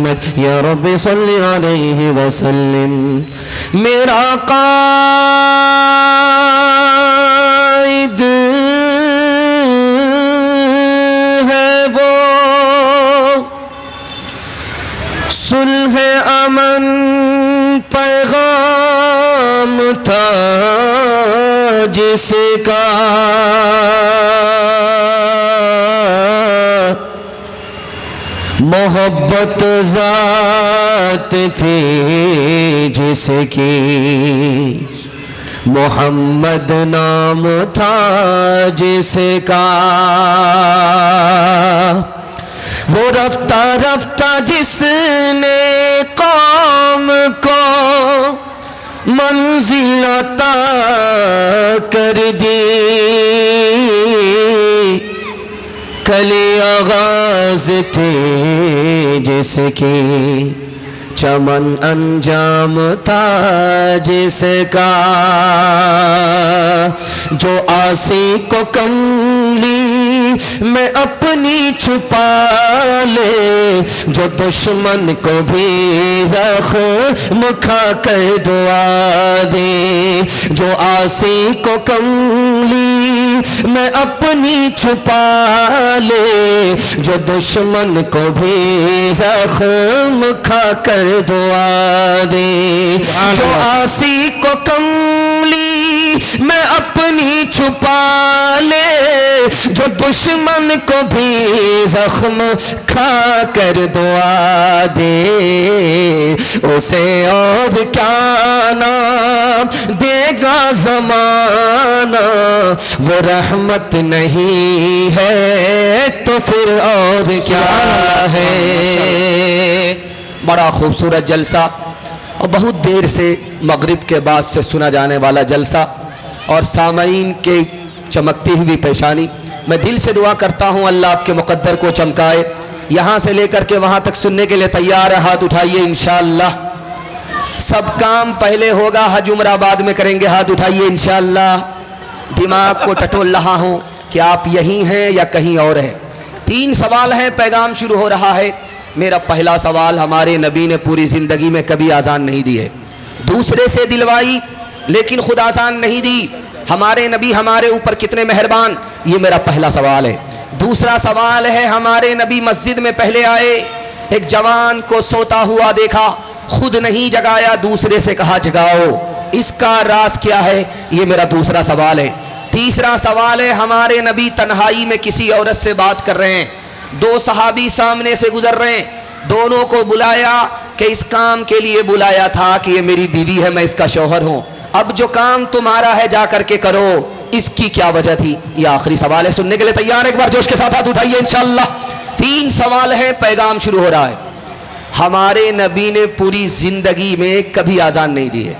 या रब्बी सल्ली अलैहि वसल्लिम। मेरा कायद है वो, सुलह अमन पैगाम था जिसका, मोहब्बत ज़ात थी जिसकी, मोहम्मद नाम था जिसका। वो रफ्ता रफ्ता जिसने कौम को मंजिल अता कर दी, कली आगाज थे जिसकी, चमन अंजाम था जिसका। जो आसी को कमली में अपनी छुपा ले, जो दुश्मन को भी जख्म खा कर दुआ दे। जो आसी को कमली में अपनी छुपा ले, जो दुश्मन को भी जख्म खा कर दुआ दे। जो आसी को कमली में अपनी छुपा ले, जो दुश्मन को भी जख्म खा कर दुआ दे। उसे और क्या नाम देगा ज़माना, वो रहमत नहीं है तो फिर और क्या है। बड़ा खूबसूरत जलसा और बहुत देर से मगरिब के बाद से सुना जाने वाला जलसा और सामईन के चमकती हुई पेशानी। मैं दिल से दुआ करता हूँ अल्लाह आपके मुकद्दर को चमकाए। यहाँ से लेकर के वहाँ तक सुनने के लिए तैयार है, हाथ उठाइए इंशाअल्लाह। सब काम पहले होगा, हज उम्रा बाद में करेंगे, हाथ उठाइए इंशाअल्लाह। दिमाग को टटोल रहा हूँ कि आप यहीं हैं या कहीं और हैं। 3 सवाल हैं, पैगाम शुरू हो रहा है। मेरा पहला सवाल, हमारे नबी ने पूरी ज़िंदगी में कभी आज़ान नहीं दी है, दूसरे से दिलवाई लेकिन खुद आज़ान नहीं दी। हमारे नबी हमारे ऊपर कितने मेहरबान, ये मेरा पहला सवाल है। दूसरा सवाल है, हमारे नबी मस्जिद में पहले आए, एक जवान को सोता हुआ देखा, खुद नहीं जगाया, दूसरे से कहा जगाओ, इसका राज क्या है, ये मेरा दूसरा सवाल है। तीसरा सवाल है, हमारे नबी तन्हाई में किसी औरत से बात कर रहे हैं, 2 सहाबी सामने से गुजर रहे हैं, दोनों को बुलाया कि इस काम के लिए बुलाया था कि ये मेरी बीवी है, मैं इसका शौहर हूँ, अब जो काम तुम्हारा है जा करके करो, इसकी क्या वजह थी। ये आखिरी सवाल है, सुनने के लिए तैयार है? एक बार जोश के साथ हाथ उठाइए इंशाअल्लाह। 3 सवाल है, पैगाम शुरू हो रहा है। हमारे नबी ने पूरी जिंदगी में कभी आज़ान नहीं दी है।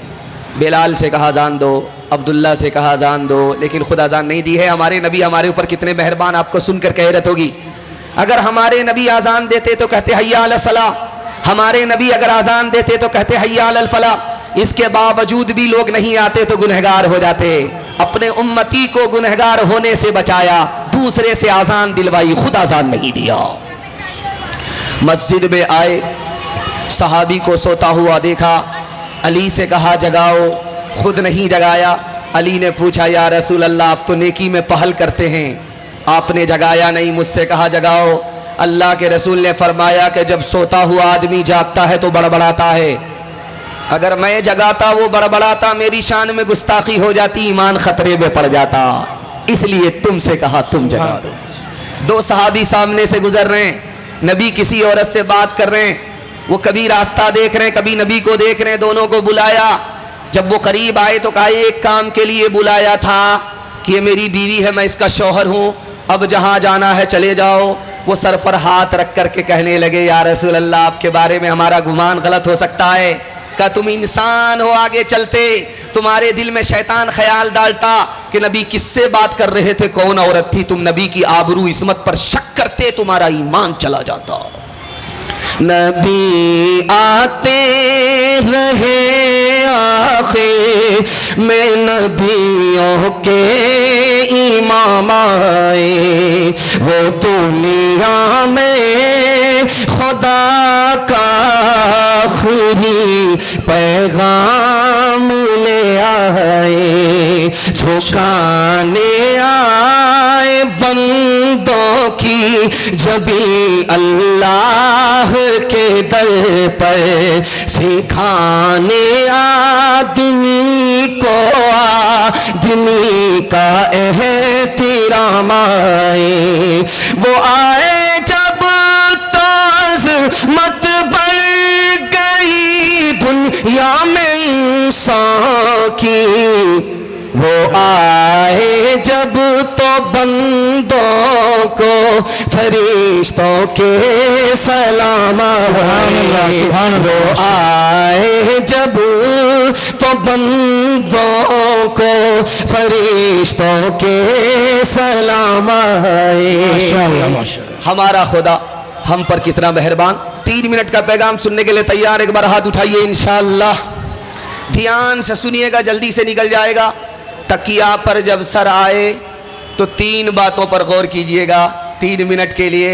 बिलाल से कहा अजान दो, अब्दुल्ला से कहा अजान दो, लेकिन खुद अजान नहीं दी है। हमारे नबी हमारे ऊपर कितने मेहरबान, आपको सुनकर हैरत होगी। अगर हमारे नबी आज़ान देते तो कहते हय्या अल सलाह, हमारे नबी अगर आज़ान देते तो कहते हय्या अल फलाह। इसके बावजूद भी लोग नहीं आते तो गुनहगार हो जाते। अपने उम्मती को गुनहगार होने से बचाया, दूसरे से आज़ान दिलवाई, खुद आज़ान नहीं दिया। मस्जिद में आए, सहाबी को सोता हुआ देखा, अली से कहा जगाओ, खुद नहीं जगाया। अली ने पूछा या रसूल अल्लाह, आप तो नेकी में पहल करते हैं, आपने जगाया नहीं, मुझसे कहा जगाओ। अल्लाह के रसूल ने फरमाया कि जब सोता हुआ आदमी जागता है तो बड़बड़ाता है, अगर मैं जगाता वो बड़बड़ाता, मेरी शान में गुस्ताखी हो जाती, ईमान खतरे में पड़ जाता, इसलिए तुमसे कहा तुम जगा दो। 2 सहाबी सामने से गुजर रहे हैं, नबी किसी औरत से बात कर रहे हैं, वो कभी रास्ता देख रहे हैं, कभी नबी को देख रहे हैं, दोनों को बुलाया। जब वो करीब आए तो कहा एक काम के लिए बुलाया था कि ये मेरी बीवी है, मैं इसका शौहर हूँ, अब जहाँ जाना है चले जाओ। वो सर पर हाथ रख करके कहने लगे या रसूल अल्लाह, आपके बारे में हमारा गुमान गलत हो सकता है, का तुम इंसान हो, आगे चलते तुम्हारे दिल में शैतान ख्याल डालता कि नबी किससे बात कर रहे थे, कौन औरत थी, तुम नबी की आबरू इस्मत पर शक करते, तुम्हारा ईमान चला जाता। नबी आते रहे आखिर में नबियों के इमाम आए, वो दुनिया में खुदा का आखिरी पैगाम ले आए, झुकाने आए बंदों की जबी अल्लाह के दर पर, सिखाने आदमी को आदमी का एहतिराम आए। वो आए जब तो मत बढ़ गई दुनिया में इंसान की, वो आए जब तो बंदों को फरिश्तों के सलाम आए। वो आए जब तो बंदों को फरिश्तों के सलाम आए। हमारा खुदा हम पर कितना मेहरबान। 3 मिनट का पैगाम सुनने के लिए तैयार? एक बार हाथ उठाइए इंशाअल्लाह। ध्यान से सुनिएगा, जल्दी से निकल जाएगा। तकिया पर जब सर आए तो 3 बातों पर गौर कीजिएगा 3 मिनट के लिए।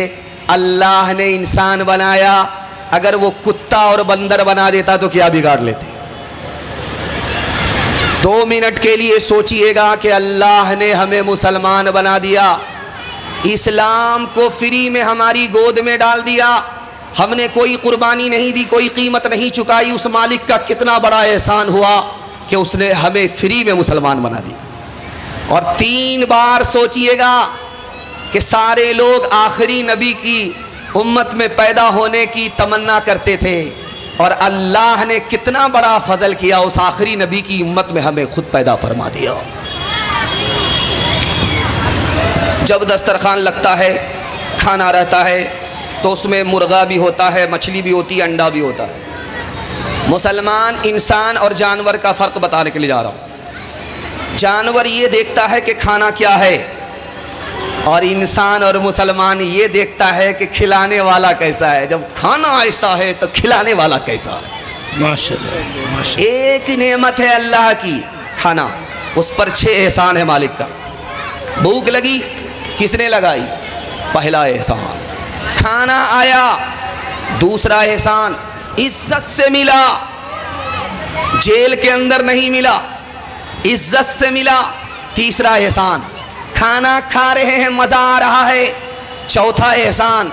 अल्लाह ने इंसान बनाया, अगर वो कुत्ता और बंदर बना देता तो क्या बिगाड़ लेते? 2 मिनट के लिए सोचिएगा कि अल्लाह ने हमें मुसलमान बना दिया, इस्लाम को फ्री में हमारी गोद में डाल दिया, हमने कोई कुर्बानी नहीं दी, कोई कीमत नहीं चुकाई। उस मालिक का कितना बड़ा एहसान हुआ कि उसने हमें फ्री में मुसलमान बना दिया। और 3 बार सोचिएगा कि सारे लोग आखिरी नबी की उम्मत में पैदा होने की तमन्ना करते थे और अल्लाह ने कितना बड़ा फजल किया, उस आखिरी नबी की उम्मत में हमें खुद पैदा फरमा दिया। जब दस्तरखान लगता है, खाना रहता है, तो उसमें मुर्गा भी होता है, मछली भी होती है, अंडा भी होता है। मुसलमान इंसान और जानवर का फ़र्क बताने के लिए जा रहा हूँ। जानवर ये देखता है कि खाना क्या है, और इंसान और मुसलमान ये देखता है कि खिलाने वाला कैसा है। जब खाना ऐसा है तो खिलाने वाला कैसा है। माशाअल्लाह, माशाअल्लाह। एक नेमत है अल्लाह की, खाना, उस पर 6 एहसान है मालिक का। भूख लगी, किसने लगाई? पहला एहसान खाना आया। दूसरा एहसान इज्जत से मिला, जेल के अंदर नहीं मिला, इज्जत से मिला। तीसरा एहसान खाना खा रहे हैं, मजा आ रहा है। चौथा एहसान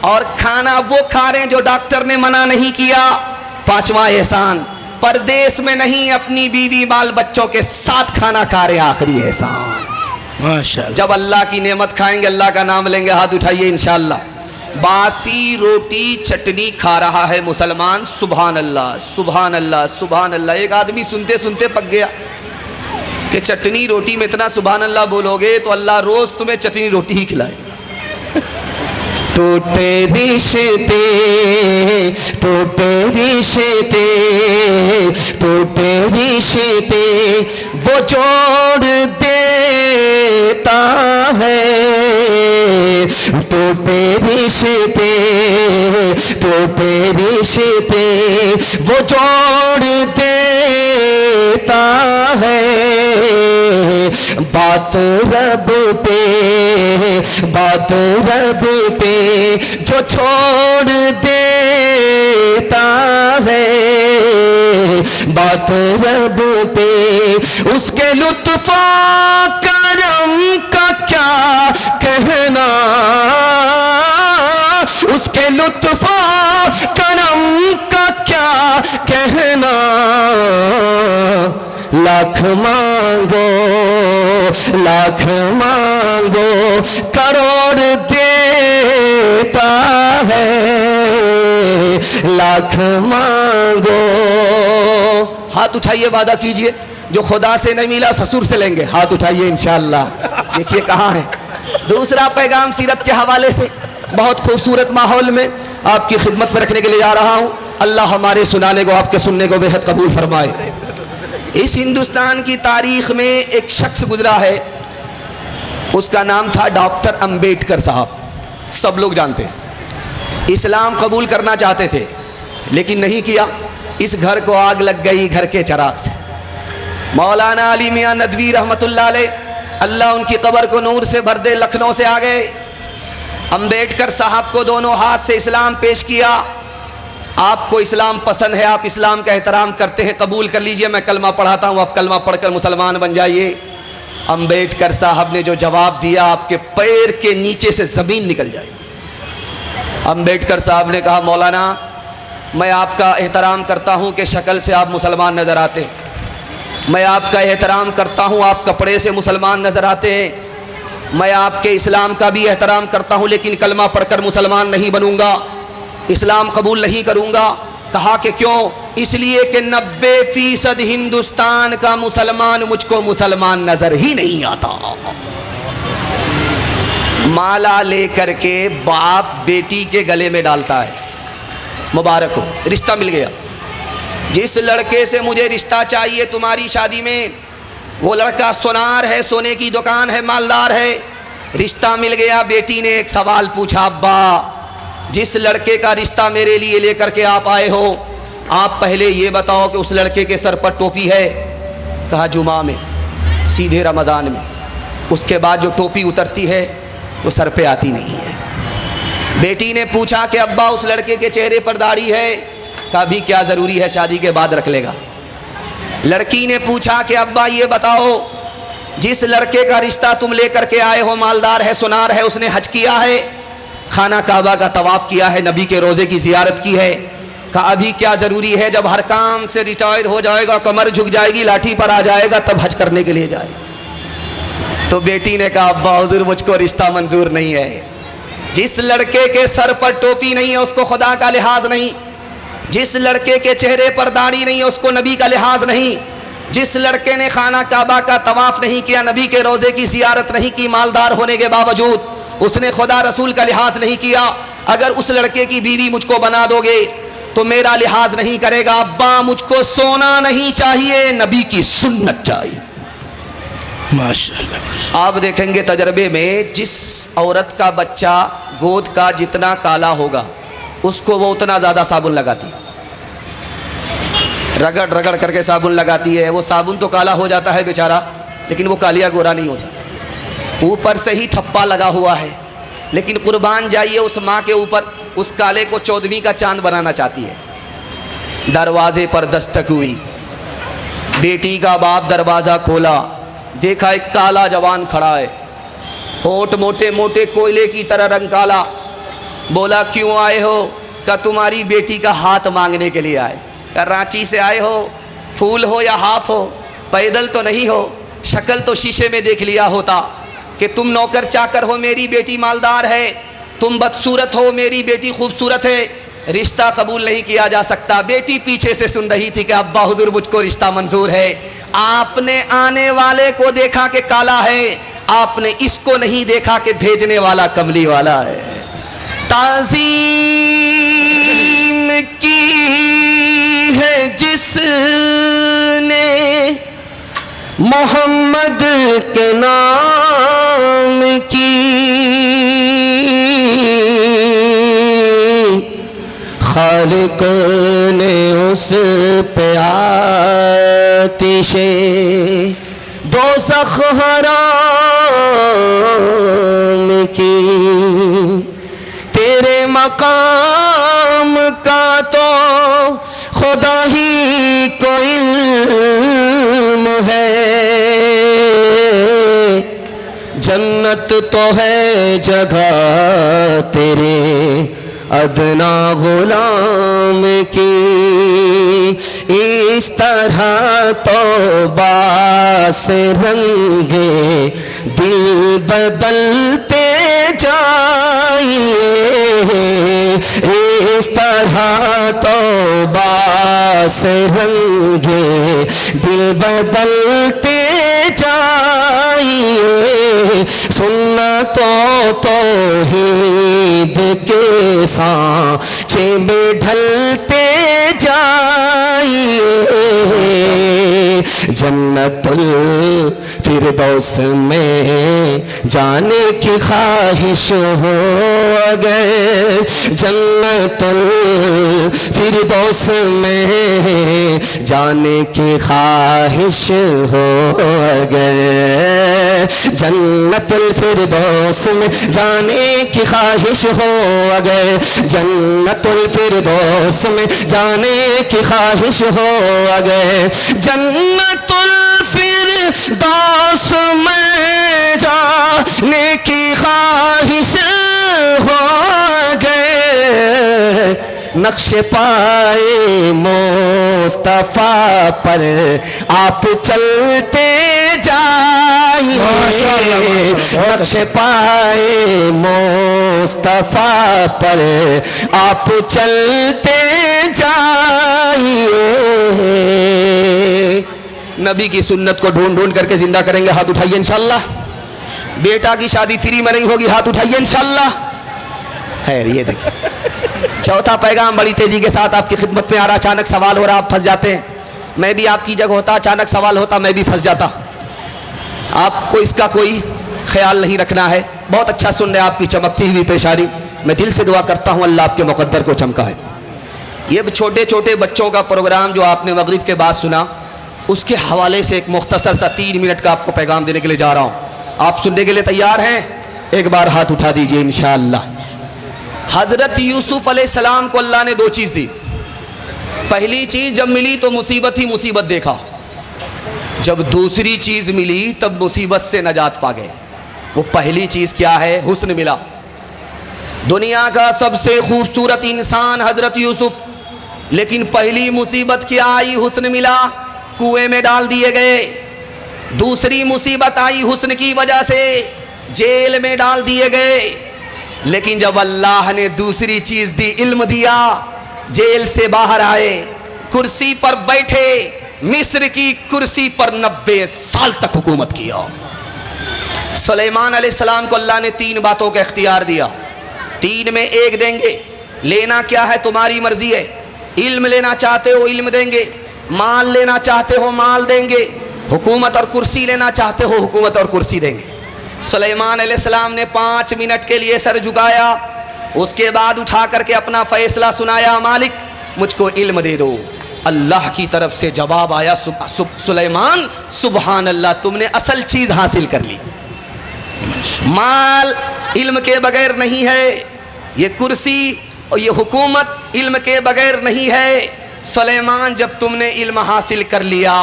और खाना वो खा रहे हैं जो डॉक्टर ने मना नहीं किया। 5वां एहसान परदेश में नहीं, अपनी बीवी बाल बच्चों के साथ खाना खा रहे हैं। आखिरी एहसान माशाअल्लाह। जब अल्लाह की नेमत खाएंगे, अल्लाह का नाम लेंगे, हाथ उठाइए इंशाअल्लाह। बासी रोटी चटनी खा रहा है मुसलमान, सुभान अल्लाह, सुभान अल्लाह, सुभान अल्लाह। एक आदमी सुनते सुनते पक गया कि चटनी रोटी में इतना सुभान अल्लाह बोलोगे तो अल्लाह रोज तुम्हें चटनी रोटी ही खिलाए। टूटे रिश्ते, टूटे रिश्ते, टूटे रिश्ते वो जोड़ देता है। टूटे रिश्ते, टूटे रिश्ते वो जोड़ देता है। बात रब पे, बात रब पे जो छोड़ देता है। बात रब पे उसके लुत्फ़ो करम का क्या कहना, उसके लुत्फ़ो करम का क्या कहना। लाख मांगो, लाख मांगो, करोड़ देता है। लाख मांगो। हाथ उठाइए, वादा कीजिए जो खुदा से नहीं मिला ससुर से लेंगे। हाथ उठाइए इंशाअल्लाह। देखिए कहाँ है। दूसरा पैगाम सीरत के हवाले से बहुत खूबसूरत माहौल में आपकी खिदमत में रखने के लिए जा रहा हूँ। अल्लाह हमारे सुनाने को, आपके सुनने को बेहद कबूल फरमाए। इस हिंदुस्तान की तारीख में एक शख्स गुजरा है, उसका नाम था डॉक्टर अंबेडकर साहब। सब लोग जानते हैं। इस्लाम कबूल करना चाहते थे लेकिन नहीं किया। इस घर को आग लग गई घर के चराग से। मौलाना अली मियां नदवी रहमतुल्लाह अलैह, अल्लाह उनकी कब्र को नूर से भर दे, लखनऊ से आ गए। अम्बेडकर साहब को दोनों हाथ से इस्लाम पेश किया। आपको इस्लाम पसंद है, आप इस्लाम का एहतराम करते हैं, कबूल कर लीजिए, मैं कलमा पढ़ाता हूँ, आप कलमा पढ़कर मुसलमान बन जाइए। अम्बेडकर साहब ने जो जवाब दिया, आपके पैर के नीचे से ज़मीन निकल जाएगी। अम्बेडकर साहब ने कहा, मौलाना मैं आपका एहतराम करता हूँ कि शक्ल से आप मुसलमान नज़र आते हैं, मैं आपका एहतराम करता हूँ आप कपड़े से मुसलमान नज़र आते हैं, मैं आपके इस्लाम का भी एहतराम करता हूँ, लेकिन कलमा पढ़कर मुसलमान नहीं बनूंगा, इस्लाम कबूल नहीं करूंगा। कहा कि क्यों? इसलिए कि 90% हिंदुस्तान का मुसलमान मुझको मुसलमान नजर ही नहीं आता। माला लेकर के बाप बेटी के गले में डालता है, मुबारक हो, रिश्ता मिल गया। जिस लड़के से मुझे रिश्ता चाहिए तुम्हारी शादी में, वो लड़का सोनार है, सोने की दुकान है, मालदार है, रिश्ता मिल गया। बेटी ने एक सवाल पूछा, अब्बा जिस लड़के का रिश्ता मेरे लिए लेकर के आप आए हो, आप पहले ये बताओ कि उस लड़के के सर पर टोपी है? कहा जुमा में, सीधे रमज़ान में, उसके बाद जो टोपी उतरती है तो सर पे आती नहीं है। बेटी ने पूछा कि अब्बा उस लड़के के चेहरे पर दाढ़ी है? कहा अभी क्या ज़रूरी है, शादी के बाद रख लेगा। लड़की ने पूछा कि अब्बा ये बताओ जिस लड़के का रिश्ता तुम लेकर के आए हो, मालदार है, सुनार है, उसने हज किया है, खाना काबा का तवाफ़ किया है, नबी के रोज़े की ज़ियारत की है? कहा अभी क्या ज़रूरी है, जब हर काम से रिटायर हो जाएगा, कमर झुक जाएगी, लाठी पर आ जाएगा, तब हज करने के लिए जाए। तो बेटी ने कहा अब्बा हुज़ूर मुझको रिश्ता मंजूर नहीं है। जिस लड़के के सर पर टोपी नहीं है उसको खुदा का लिहाज नहीं, जिस लड़के के चेहरे पर दाढ़ी नहीं है उसको नबी का लिहाज नहीं, जिस लड़के ने खाना काबा का तवाफ़ नहीं किया, नबी के रोज़े की ज़ियारत नहीं की, मालदार होने के बावजूद उसने खुदा रसूल का लिहाज नहीं किया, अगर उस लड़के की बीवी मुझको बना दोगे तो मेरा लिहाज नहीं करेगा। अब्बा मुझको सोना नहीं चाहिए, नबी की सुन्नत चाहिए। माशाअल्लाह। आप देखेंगे तजर्बे में, जिस औरत का बच्चा गोद का जितना काला होगा उसको वो उतना ज़्यादा साबुन लगाती है, रगड़ रगड़ करके साबुन लगाती है। वो साबुन तो काला हो जाता है बेचारा, लेकिन वो कालिया गोरा नहीं होता, ऊपर से ही ठप्पा लगा हुआ है। लेकिन कुर्बान जाइए उस माँ के ऊपर, उस काले को 14वीं का चांद बनाना चाहती है। दरवाजे पर दस्तक हुई, बेटी का बाप दरवाज़ा खोला, देखा एक काला जवान खड़ा है, होठ मोटे मोटे कोयले की तरह रंग काला। बोला क्यों आए हो? का तुम्हारी बेटी का हाथ मांगने के लिए आए। का रांची से आए हो? फूल हो या हाफ हो, पैदल तो नहीं हो, शक्ल तो शीशे में देख लिया होता कि तुम नौकर चाकर हो, मेरी बेटी मालदार है, तुम बदसूरत हो, मेरी बेटी खूबसूरत है, रिश्ता कबूल नहीं किया जा सकता। बेटी पीछे से सुन रही थी कि अब्बा हुजूर मुझको रिश्ता मंजूर है। आपने आने वाले को देखा कि काला है, आपने इसको नहीं देखा कि भेजने वाला कमली वाला है। ताज़ीम की है जिसने मोहम्मद के नाम की, खालिक ने उस पे आतिशे दोज़ख हराम की। तेरे मकाम का तो खुदा ही को इल्म है, जन्नत तो है जगह तेरे अदना गुलाम की। इस तरह तौबा से रंगे दिल बदलते जाइए, इस तरह तौबा से रंगे दिल बदलते जाइए। सुन्नतों तौहीद के सांचे में ढलते जाइए, जन्नतुल फिरदौस में जाने की ख्वाहिश हो, अगर जन्नतुल फिरदौस में जाने की ख्वाहिश हो, अगर जन्नतुल फिरदौस में जाने की ख्वाहिश हो, अगर जन्नतुल फिरदौस में जाने की ख्वाहिश हो, अगर जन्नतुल फिरदौस में जाने की ख्वाहिश हो, अगर नक्शे पाए मुस्तफा पर आप चलते जाइए, नक्शे पाए मुस्तफा पर आप चलते जाइए। नबी की सुन्नत को ढूंढ ढूंढ करके जिंदा करेंगे, हाथ उठाइए इंशाअल्लाह। बेटा की शादी फ्री में नहीं होगी, हाथ उठाइए इंशाअल्लाह। खैर ये देखिए, चौथा पैगाम बड़ी तेजी के साथ आपकी खिदमत में आ रहा। अचानक सवाल हो रहा, आप फंस जाते हैं। मैं भी आपकी जगह होता, अचानक सवाल होता, मैं भी फंस जाता। आपको इसका कोई ख्याल नहीं रखना है। बहुत अच्छा सुन रहे आपकी चमकती हुई पेशानी। मैं दिल से दुआ करता हूँ अल्लाह आपके मुकद्दर को चमकाए। ये छोटे छोटे बच्चों का प्रोग्राम जो आपने मगरिब के बाद सुना, उसके हवाले से एक मुख्तसर सा 3 मिनट का आपको पैगाम देने के लिए जा रहा हूँ। आप सुनने के लिए तैयार हैं? एक बार हाथ उठा दीजिए इंशाअल्लाह। हज़रत यूसुफ अलैहिस्सलाम को अल्लाह ने 2 चीज़ दी। पहली चीज़ जब मिली तो मुसीबत ही मुसीबत देखा, जब दूसरी चीज़ मिली तब मुसीबत से नजात पा गए। वो पहली चीज़ क्या है? हुस्न मिला। दुनिया का सबसे खूबसूरत इंसान हज़रत यूसुफ, लेकिन पहली मुसीबत क्या आई? हुस्न मिला, कुएं में डाल दिए गए। दूसरी मुसीबत आई हुस्न की वजह से, जेल में डाल दिए गए। लेकिन जब अल्लाह ने दूसरी चीज दी, इल्म दिया, जेल से बाहर आए, कुर्सी पर बैठे, मिस्र की कुर्सी पर 90 साल तक हुकूमत किया। सुलेमान अलैहिस्सलाम को अल्लाह ने 3 बातों का इख्तियार दिया। 3 में 1 देंगे। लेना क्या है तुम्हारी मर्जी है। इल्म लेना चाहते हो इल्म देंगे, माल लेना चाहते हो माल देंगे, हुकूमत और कुर्सी लेना चाहते हो हुकूमत और कुर्सी देंगे। सुलेमान अलैहिस्सलाम ने 5 मिनट के लिए सर झुकाया, उसके बाद उठा करके अपना फैसला सुनाया, मालिक मुझको इल्म दे दो। अल्लाह की तरफ से जवाब आया, सुलेमान सुबहान अल्लाह, तुमने असल चीज हासिल कर ली। माल इल्म के बगैर नहीं है, ये कुर्सी और ये हुकूमत इल्म के बगैर नहीं है। सुलेमान जब तुमने इल्म हासिल कर लिया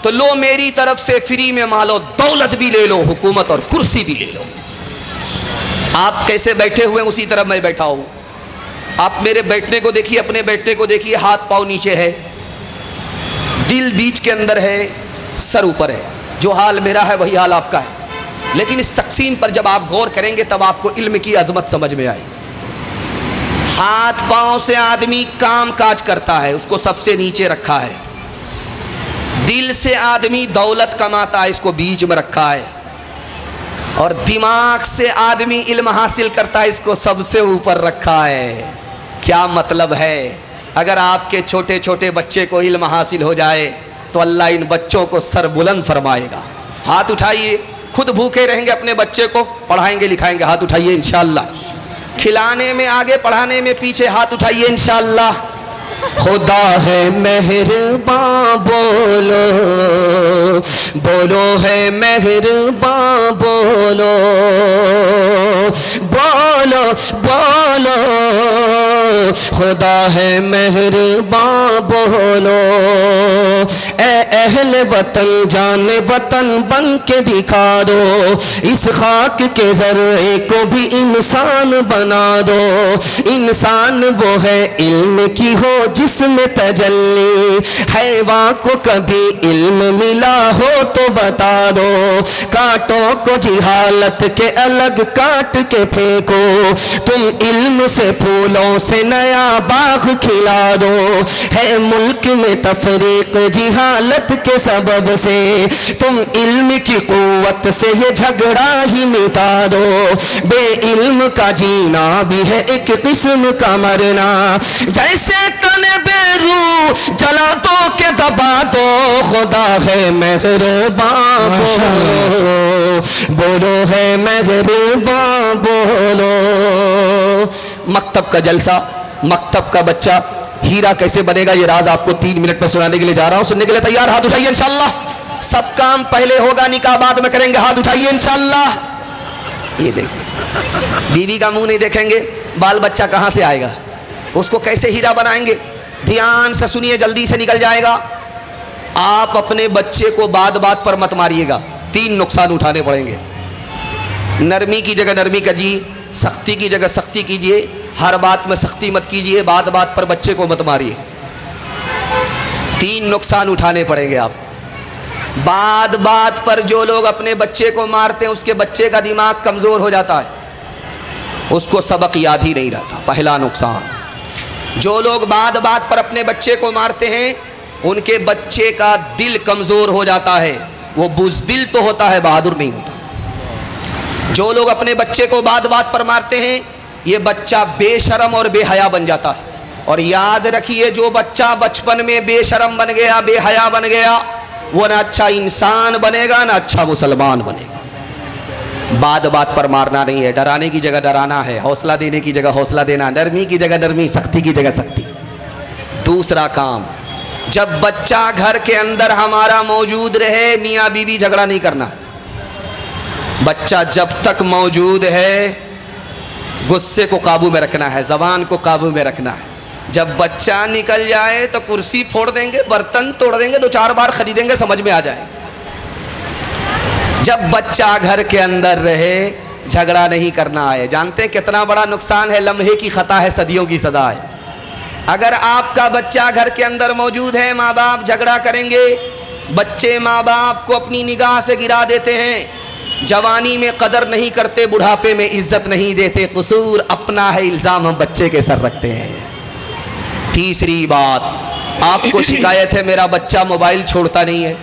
तो लो मेरी तरफ से फ्री में मालो दौलत भी ले लो, हुकूमत और कुर्सी भी ले लो। आप कैसे बैठे हुए उसी तरह मैं बैठा हूं। आप मेरे बैठने को देखिए, अपने बैठने को देखिए, हाथ पांव नीचे है, दिल बीच के अंदर है, सर ऊपर है। जो हाल मेरा है वही हाल आपका है। लेकिन इस तकसीम पर जब आप गौर करेंगे तब आपको इल्म की अजमत समझ में आई। हाथ पांव से आदमी काम काज करता है, उसको सबसे नीचे रखा है। दिल से आदमी दौलत कमाता है, इसको बीच में रखा है। और दिमाग से आदमी इल्म हासिल करता है, इसको सबसे ऊपर रखा है। क्या मतलब है? अगर आपके छोटे छोटे बच्चे को इल्म हासिल हो जाए तो अल्लाह इन बच्चों को सर बुलंद फरमाएगा। हाथ उठाइए, खुद भूखे रहेंगे, अपने बच्चे को पढ़ाएंगे लिखाएंगे, हाथ उठाइए इंशाअल्लाह। खिलाने में आगे, पढ़ाने में पीछे, हाथ उठाइए इंशाअल्लाह। खुदा है मेहरबान, बोलो बोलो है मेहरबान, बोलो बोलो बोलो, खुदा है मेहरबान, बोलो। ए अहले वतन जाने वतन बन के दिखा दो, इस खाक के ज़र्रे को भी इंसान बना दो। इंसान वो है इल्म की हो जिसमें तजल्ली, हैवान को कभी इल्म मिला हो तो बता दो। कांटों को जिहालत के अलग काट के फेंको, तुम इल्म से फूलों से नया बाग खिला दो। है मुल्क में तफरीक जिहालत के सबब से, तुम इल्म की कुव्वत से ये झगड़ा ही मिटा दो। बे इल्म का जीना भी है एक किस्म का मरना, जैसे तने बेरू जला दो के दबा दो, खुदा है मेहरबान बोलो, बोलो है मेहरबान बोलो। मकतब का जलसा, मकतब का बच्चा हीरा कैसे बनेगा, ये राज आपको 3 मिनट में सुनाने के लिए जा रहा हूं। सुनने के लिए तैयार? हाथ उठाइए इंशाअल्लाह। सब काम पहले होगा, निकाह बाद में करेंगे। हाथ उठाइए इंशाअल्लाह। ये देखिए, बीवी का मुंह नहीं देखेंगे, बाल बच्चा कहां से आएगा, उसको कैसे हीरा बनाएंगे? ध्यान से सुनिए, जल्दी से निकल जाएगा। आप अपने बच्चे को बात बात पर मत मारिएगा, 3 नुकसान उठाने पड़ेंगे। नरमी की जगह नरमी कीजिए, सख्ती की जगह सख्ती कीजिए। हर बात में सख्ती मत कीजिए, बात बात पर बच्चे को मत मारिए। 3 नुकसान उठाने पड़ेंगे आपको। बात बात पर जो लोग अपने बच्चे को मारते हैं, उसके बच्चे का दिमाग कमज़ोर हो जाता है, उसको सबक याद ही नहीं रहता। पहला नुकसान। जो लोग बात बात पर अपने बच्चे को मारते हैं, उनके बच्चे का दिल कमज़ोर हो जाता है, वो बुज़दिल तो होता है, बहादुर नहीं होता। जो लोग अपने बच्चे को बात बात पर मारते हैं, ये बच्चा बेशरम और बेहया बन जाता है। और याद रखिए, जो बच्चा बचपन में बेशरम बन गया, बेहया बन गया, वो ना अच्छा इंसान बनेगा ना अच्छा मुसलमान बनेगा। बात बात पर मारना नहीं है, डराने की जगह डराना है, हौसला देने की जगह हौसला देना, नरमी की जगह नरमी, सख्ती की जगह सख्ती। दूसरा काम, जब बच्चा घर के अंदर हमारा मौजूद रहे, मियाँ बीवी झगड़ा नहीं करना। बच्चा जब तक मौजूद है, गुस्से को काबू में रखना है, ज़बान को काबू में रखना है। जब बच्चा निकल जाए तो कुर्सी फोड़ देंगे, बर्तन तोड़ देंगे, 2-4 बार खरीदेंगे, समझ में आ जाएगा। जब बच्चा घर के अंदर रहे, झगड़ा नहीं करना है। जानते हैं कितना बड़ा नुकसान है? लम्हे की खता है, सदियों की सदा है। अगर आपका बच्चा घर के अंदर मौजूद है, माँ बाप झगड़ा करेंगे, बच्चे माँ बाप को अपनी निगाह से गिरा देते हैं, जवानी में कदर नहीं करते, बुढ़ापे में इज्जत नहीं देते। कसूर अपना है, इल्ज़ाम हम बच्चे के सर रखते हैं। तीसरी बात, आपको शिकायत है मेरा बच्चा मोबाइल छोड़ता नहीं है।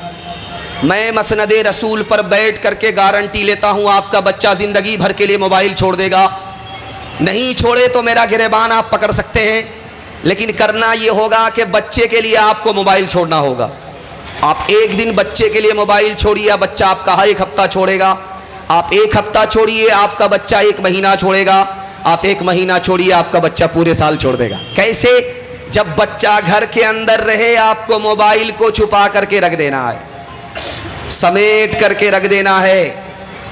मैं मसनदे रसूल पर बैठ करके गारंटी लेता हूँ, आपका बच्चा ज़िंदगी भर के लिए मोबाइल छोड़ देगा। नहीं छोड़े तो मेरा गिरेबान आप पकड़ सकते हैं, लेकिन करना ये होगा कि बच्चे के लिए आपको मोबाइल छोड़ना होगा। आप एक दिन बच्चे के लिए मोबाइल छोड़िए, बच्चा आपका 1 हफ्ता छोड़ेगा। आप 1 हफ्ता छोड़िए, आपका बच्चा 1 महीना छोड़ेगा। आप 1 महीना छोड़िए, आपका बच्चा पूरे साल छोड़ देगा। कैसे? जब बच्चा घर के अंदर रहे, आपको मोबाइल को छुपा करके रख देना है, समेट करके रख देना है।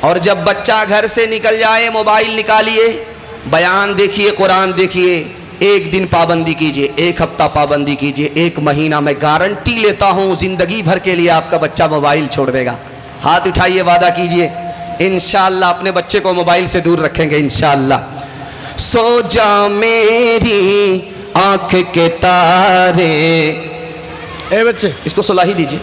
और जब बच्चा घर से निकल जाए, मोबाइल निकालिए, बयान देखिए, कुरान देखिए। 1 दिन पाबंदी कीजिए, 1 हफ्ता पाबंदी कीजिए, 1 महीना, मैं गारंटी लेता हूँ ज़िंदगी भर के लिए आपका बच्चा मोबाइल छोड़ देगा। हाथ उठाइए, वादा कीजिए, इंशाअल्लाह अपने बच्चे को मोबाइल से दूर रखेंगे इंशाअल्लाह। सो जा मेरी आँख के तारे, ए बच्चे इसको सुला ही दीजिए।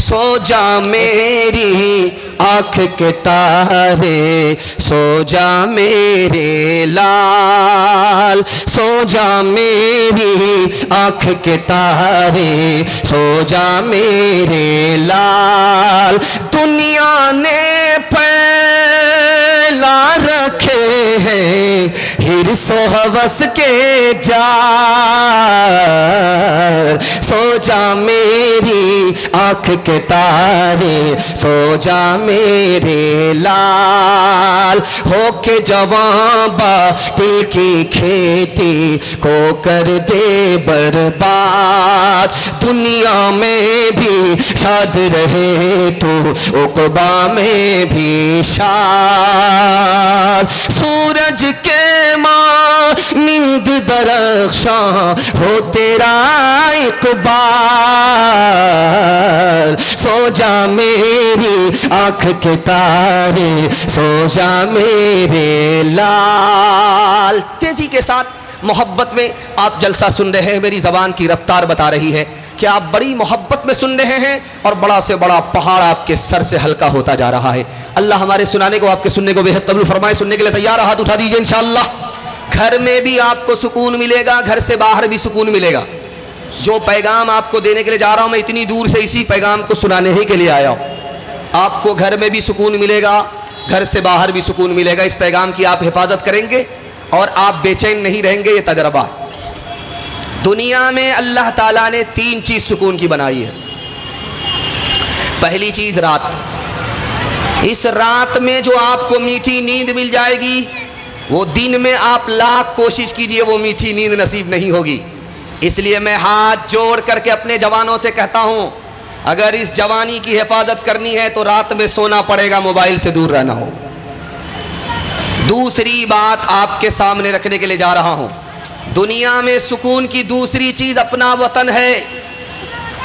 सो जा मेरी आँख के तारे, सो जा मेरे लाल, सो जा मेरी आँख के तारे, सो जा मेरे लाल। दुनिया ने फैला रखे हैं हिर्स व हवस के जाल, सो जा मेरी आँख के तारे, सो जा मेरे लाल। हो के जवां बातिल की खेती को कर दे बर्बाद, दुनिया में भी शाद रहे तो उक़बा में भी शाद। सूरज के मानिंद दरख्शां हो तेरा इक़बाल, सो जा मेरी आँख के तारे, सो जा मेरे लाल। तेजी के साथ मोहब्बत में आप जलसा सुन रहे हैं, मेरी ज़बान की रफ्तार बता रही है कि आप बड़ी मोहब्बत में सुन रहे हैं और बड़ा से बड़ा पहाड़ आपके सर से हल्का होता जा रहा है। अल्लाह हमारे सुनाने को, आपके सुनने को बेहद कबूल फरमाए। सुनने के लिए तैयार? हाथ उठा दीजिए इंशाअल्लाह। घर में भी आपको सुकून मिलेगा, घर से बाहर भी सुकून मिलेगा। जो पैगाम आपको देने के लिए जा रहा हूँ, मैं इतनी दूर से इसी पैगाम को सुनाने ही के लिए आया हूँ। आपको घर में भी सुकून मिलेगा, घर से बाहर भी सुकून मिलेगा। इस पैगाम की आप हिफाजत करेंगे और आप बेचैन नहीं रहेंगे, ये तजर्बा। दुनिया में अल्लाह ताला ने 3 चीज़ सुकून की बनाई है। पहली चीज़ रात। इस रात में जो आपको मीठी नींद मिल जाएगी, वो दिन में आप लाख कोशिश कीजिए वो मीठी नींद नसीब नहीं होगी। इसलिए मैं हाथ जोड़ करके अपने जवानों से कहता हूँ, अगर इस जवानी की हिफाजत करनी है तो रात में सोना पड़ेगा, मोबाइल से दूर रहना हो। दूसरी बात आपके सामने रखने के लिए जा रहा हूँ, दुनिया में सुकून की दूसरी चीज़ अपना वतन है।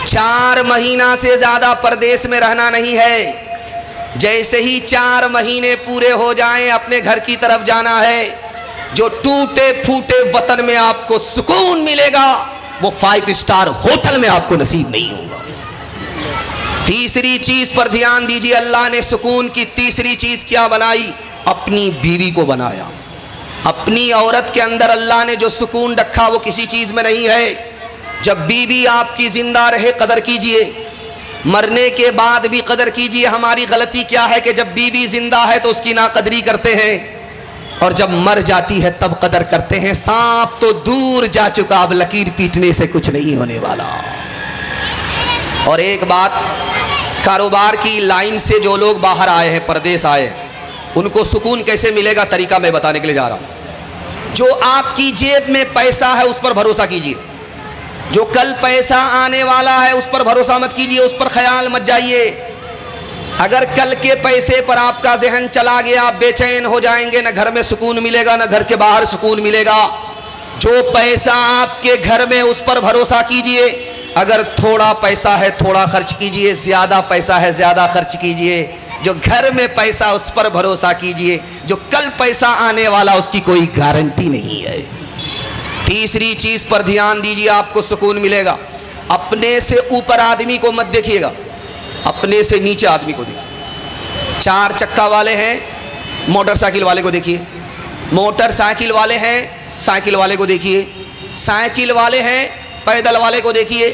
4 महीना से ज़्यादा परदेश में रहना नहीं है। जैसे ही 4 महीने पूरे हो जाएं, अपने घर की तरफ जाना है। जो टूटे फूटे वतन में आपको सुकून मिलेगा, वो 5 स्टार होटल में आपको नसीब नहीं होगा। तीसरी चीज़ पर ध्यान दीजिए, अल्लाह ने सुकून की तीसरी चीज़ क्या बनाई? अपनी बीवी को बनाया। अपनी औरत के अंदर अल्लाह ने जो सुकून रखा वो किसी चीज़ में नहीं है। जब बीवी आपकी जिंदा रहे कदर कीजिए, मरने के बाद भी कदर कीजिए। हमारी गलती क्या है कि जब बीवी जिंदा है तो उसकी नाकदरी करते हैं, और जब मर जाती है तब कदर करते हैं। सांप तो दूर जा चुका, अब लकीर पीटने से कुछ नहीं होने वाला। और एक बात, कारोबार की लाइन से जो लोग बाहर आए हैं, परदेश आए हैं, उनको सुकून कैसे मिलेगा, तरीका मैं बताने के लिए जा रहा हूँ। जो आपकी जेब में पैसा है उस पर भरोसा कीजिए। जो कल पैसा आने वाला है उस पर भरोसा मत कीजिए, उस पर ख्याल मत जाइए। अगर कल के पैसे पर आपका जहन चला गया, आप बेचैन हो जाएंगे, न घर में सुकून मिलेगा न घर के बाहर सुकून मिलेगा। जो पैसा आपके घर में उस पर भरोसा कीजिए। अगर थोड़ा पैसा है थोड़ा खर्च कीजिए, ज़्यादा पैसा है ज़्यादा खर्च कीजिए। जो घर में पैसा उस पर भरोसा कीजिए। जो कल पैसा आने वाला उसकी कोई गारंटी नहीं है। तीसरी चीज़ पर ध्यान दीजिए, आपको सुकून मिलेगा। अपने से ऊपर आदमी को मत देखिएगा, अपने से नीचे आदमी को देखिए। 4 चक्का वाले हैं, मोटरसाइकिल वाले को देखिए। मोटरसाइकिल वाले हैं, साइकिल वाले को देखिए। साइकिल वाले हैं, पैदल वाले को देखिए।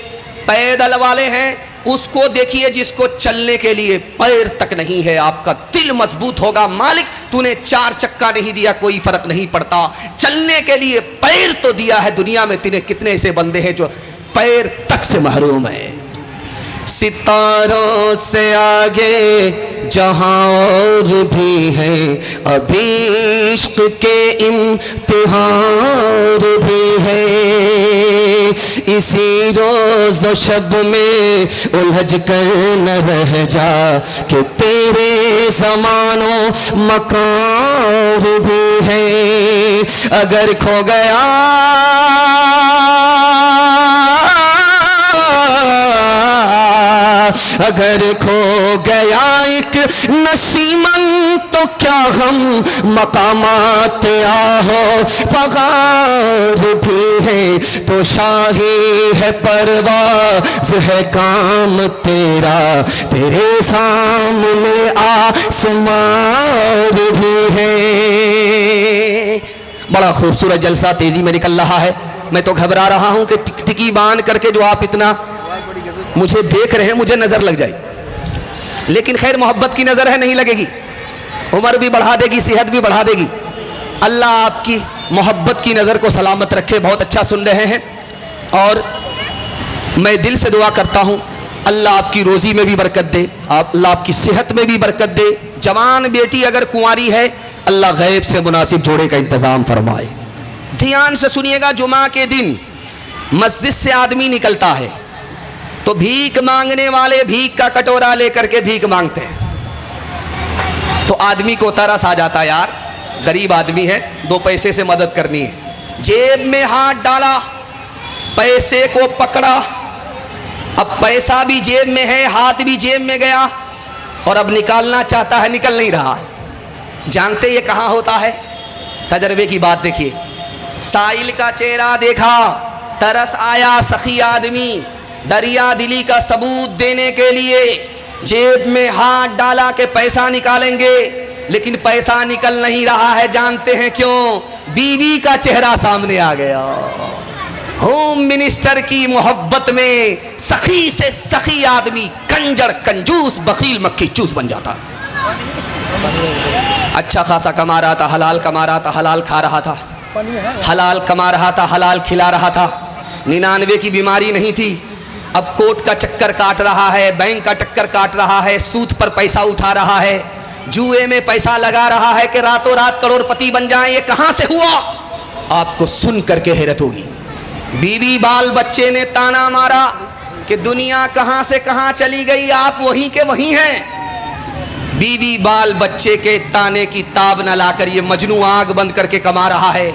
पैदल वाले हैं, उसको देखिए जिसको चलने के लिए पैर तक नहीं है। आपका दिल मजबूत होगा, मालिक तूने 4 चक्का नहीं दिया कोई फर्क नहीं पड़ता, चलने के लिए पैर तो दिया है। दुनिया में तेरे कितने ऐसे बंदे हैं जो पैर तक से महरूम है। सितारों से आगे जहां और भी है, अभी इश्क के इम्तिहान भी है। इसी रोज़ व शब में उलझ कर न रह जा, कि तेरे ज़मानों मकान भी है। अगर खो गया अगर खो गया एक नसीमन तो क्या हम मकामात आहो फगार भी है। तो शाही है परवाज़ है काम तेरा, तेरे सामने आसमान भी है। बड़ा खूबसूरत जलसा तेजी में निकल रहा है। मैं तो घबरा रहा हूं कि टिकटिकी बांध करके जो आप इतना मुझे देख रहे हैं, मुझे नजर लग जाए। लेकिन खैर मोहब्बत की नजर है, नहीं लगेगी। उम्र भी बढ़ा देगी, सेहत भी बढ़ा देगी। अल्लाह आपकी मोहब्बत की नज़र को सलामत रखे। बहुत अच्छा सुन रहे हैं, और मैं दिल से दुआ करता हूँ अल्लाह आपकी रोज़ी में भी बरकत दे, अल्लाह आपकी सेहत में भी बरकत दे। जवान बेटी अगर कुंवारी है, अल्लाह गैब से मुनासिब जोड़े का इंतज़ाम फरमाए। ध्यान से सुनिएगा, जुमा के दिन मस्जिद से आदमी निकलता है तो भीख मांगने वाले भीख का कटोरा लेकर के भीख मांगते हैं। तो आदमी को तरस आ जाता, यार गरीब आदमी है, 2 पैसे से मदद करनी है। जेब में हाथ डाला, पैसे को पकड़ा, अब पैसा भी जेब में है, हाथ भी जेब में गया, और अब निकालना चाहता है, निकल नहीं रहा है। जानते ये कहाँ होता है? तजर्बे की बात देखिए। साइल का चेहरा देखा, तरस आया, सखी आदमी दरिया दिली का सबूत देने के लिए जेब में हाथ डाला के पैसा निकालेंगे, लेकिन पैसा निकल नहीं रहा है। जानते हैं क्यों? बीवी का चेहरा सामने आ गया। होम मिनिस्टर की मोहब्बत में सखी से सखी आदमी कंजर कंजूस बखील मक्खी चूस बन जाता। अच्छा खासा कमा रहा था, हलाल कमा रहा था, हलाल खा रहा था, हलाल कमा रहा था, हलाल खिला रहा था, 99 की बीमारी नहीं थी, अब कोर्ट का चक्कर काट रहा है, बैंक का चक्कर काट रहा है, सूद पर पैसा उठा रहा है, जुए में पैसा लगा रहा है कि रातों रात करोड़पति बन जाए। ये कहां से हुआ? आपको सुन करके हैरत होगी। बीवी बाल बच्चे ने ताना मारा कि दुनिया कहां से कहां चली गई, आप वहीं के वहीं हैं। बीवी बाल बच्चे के ताने की ताब न लाकर ये मजनू आग बंद करके कमा रहा है,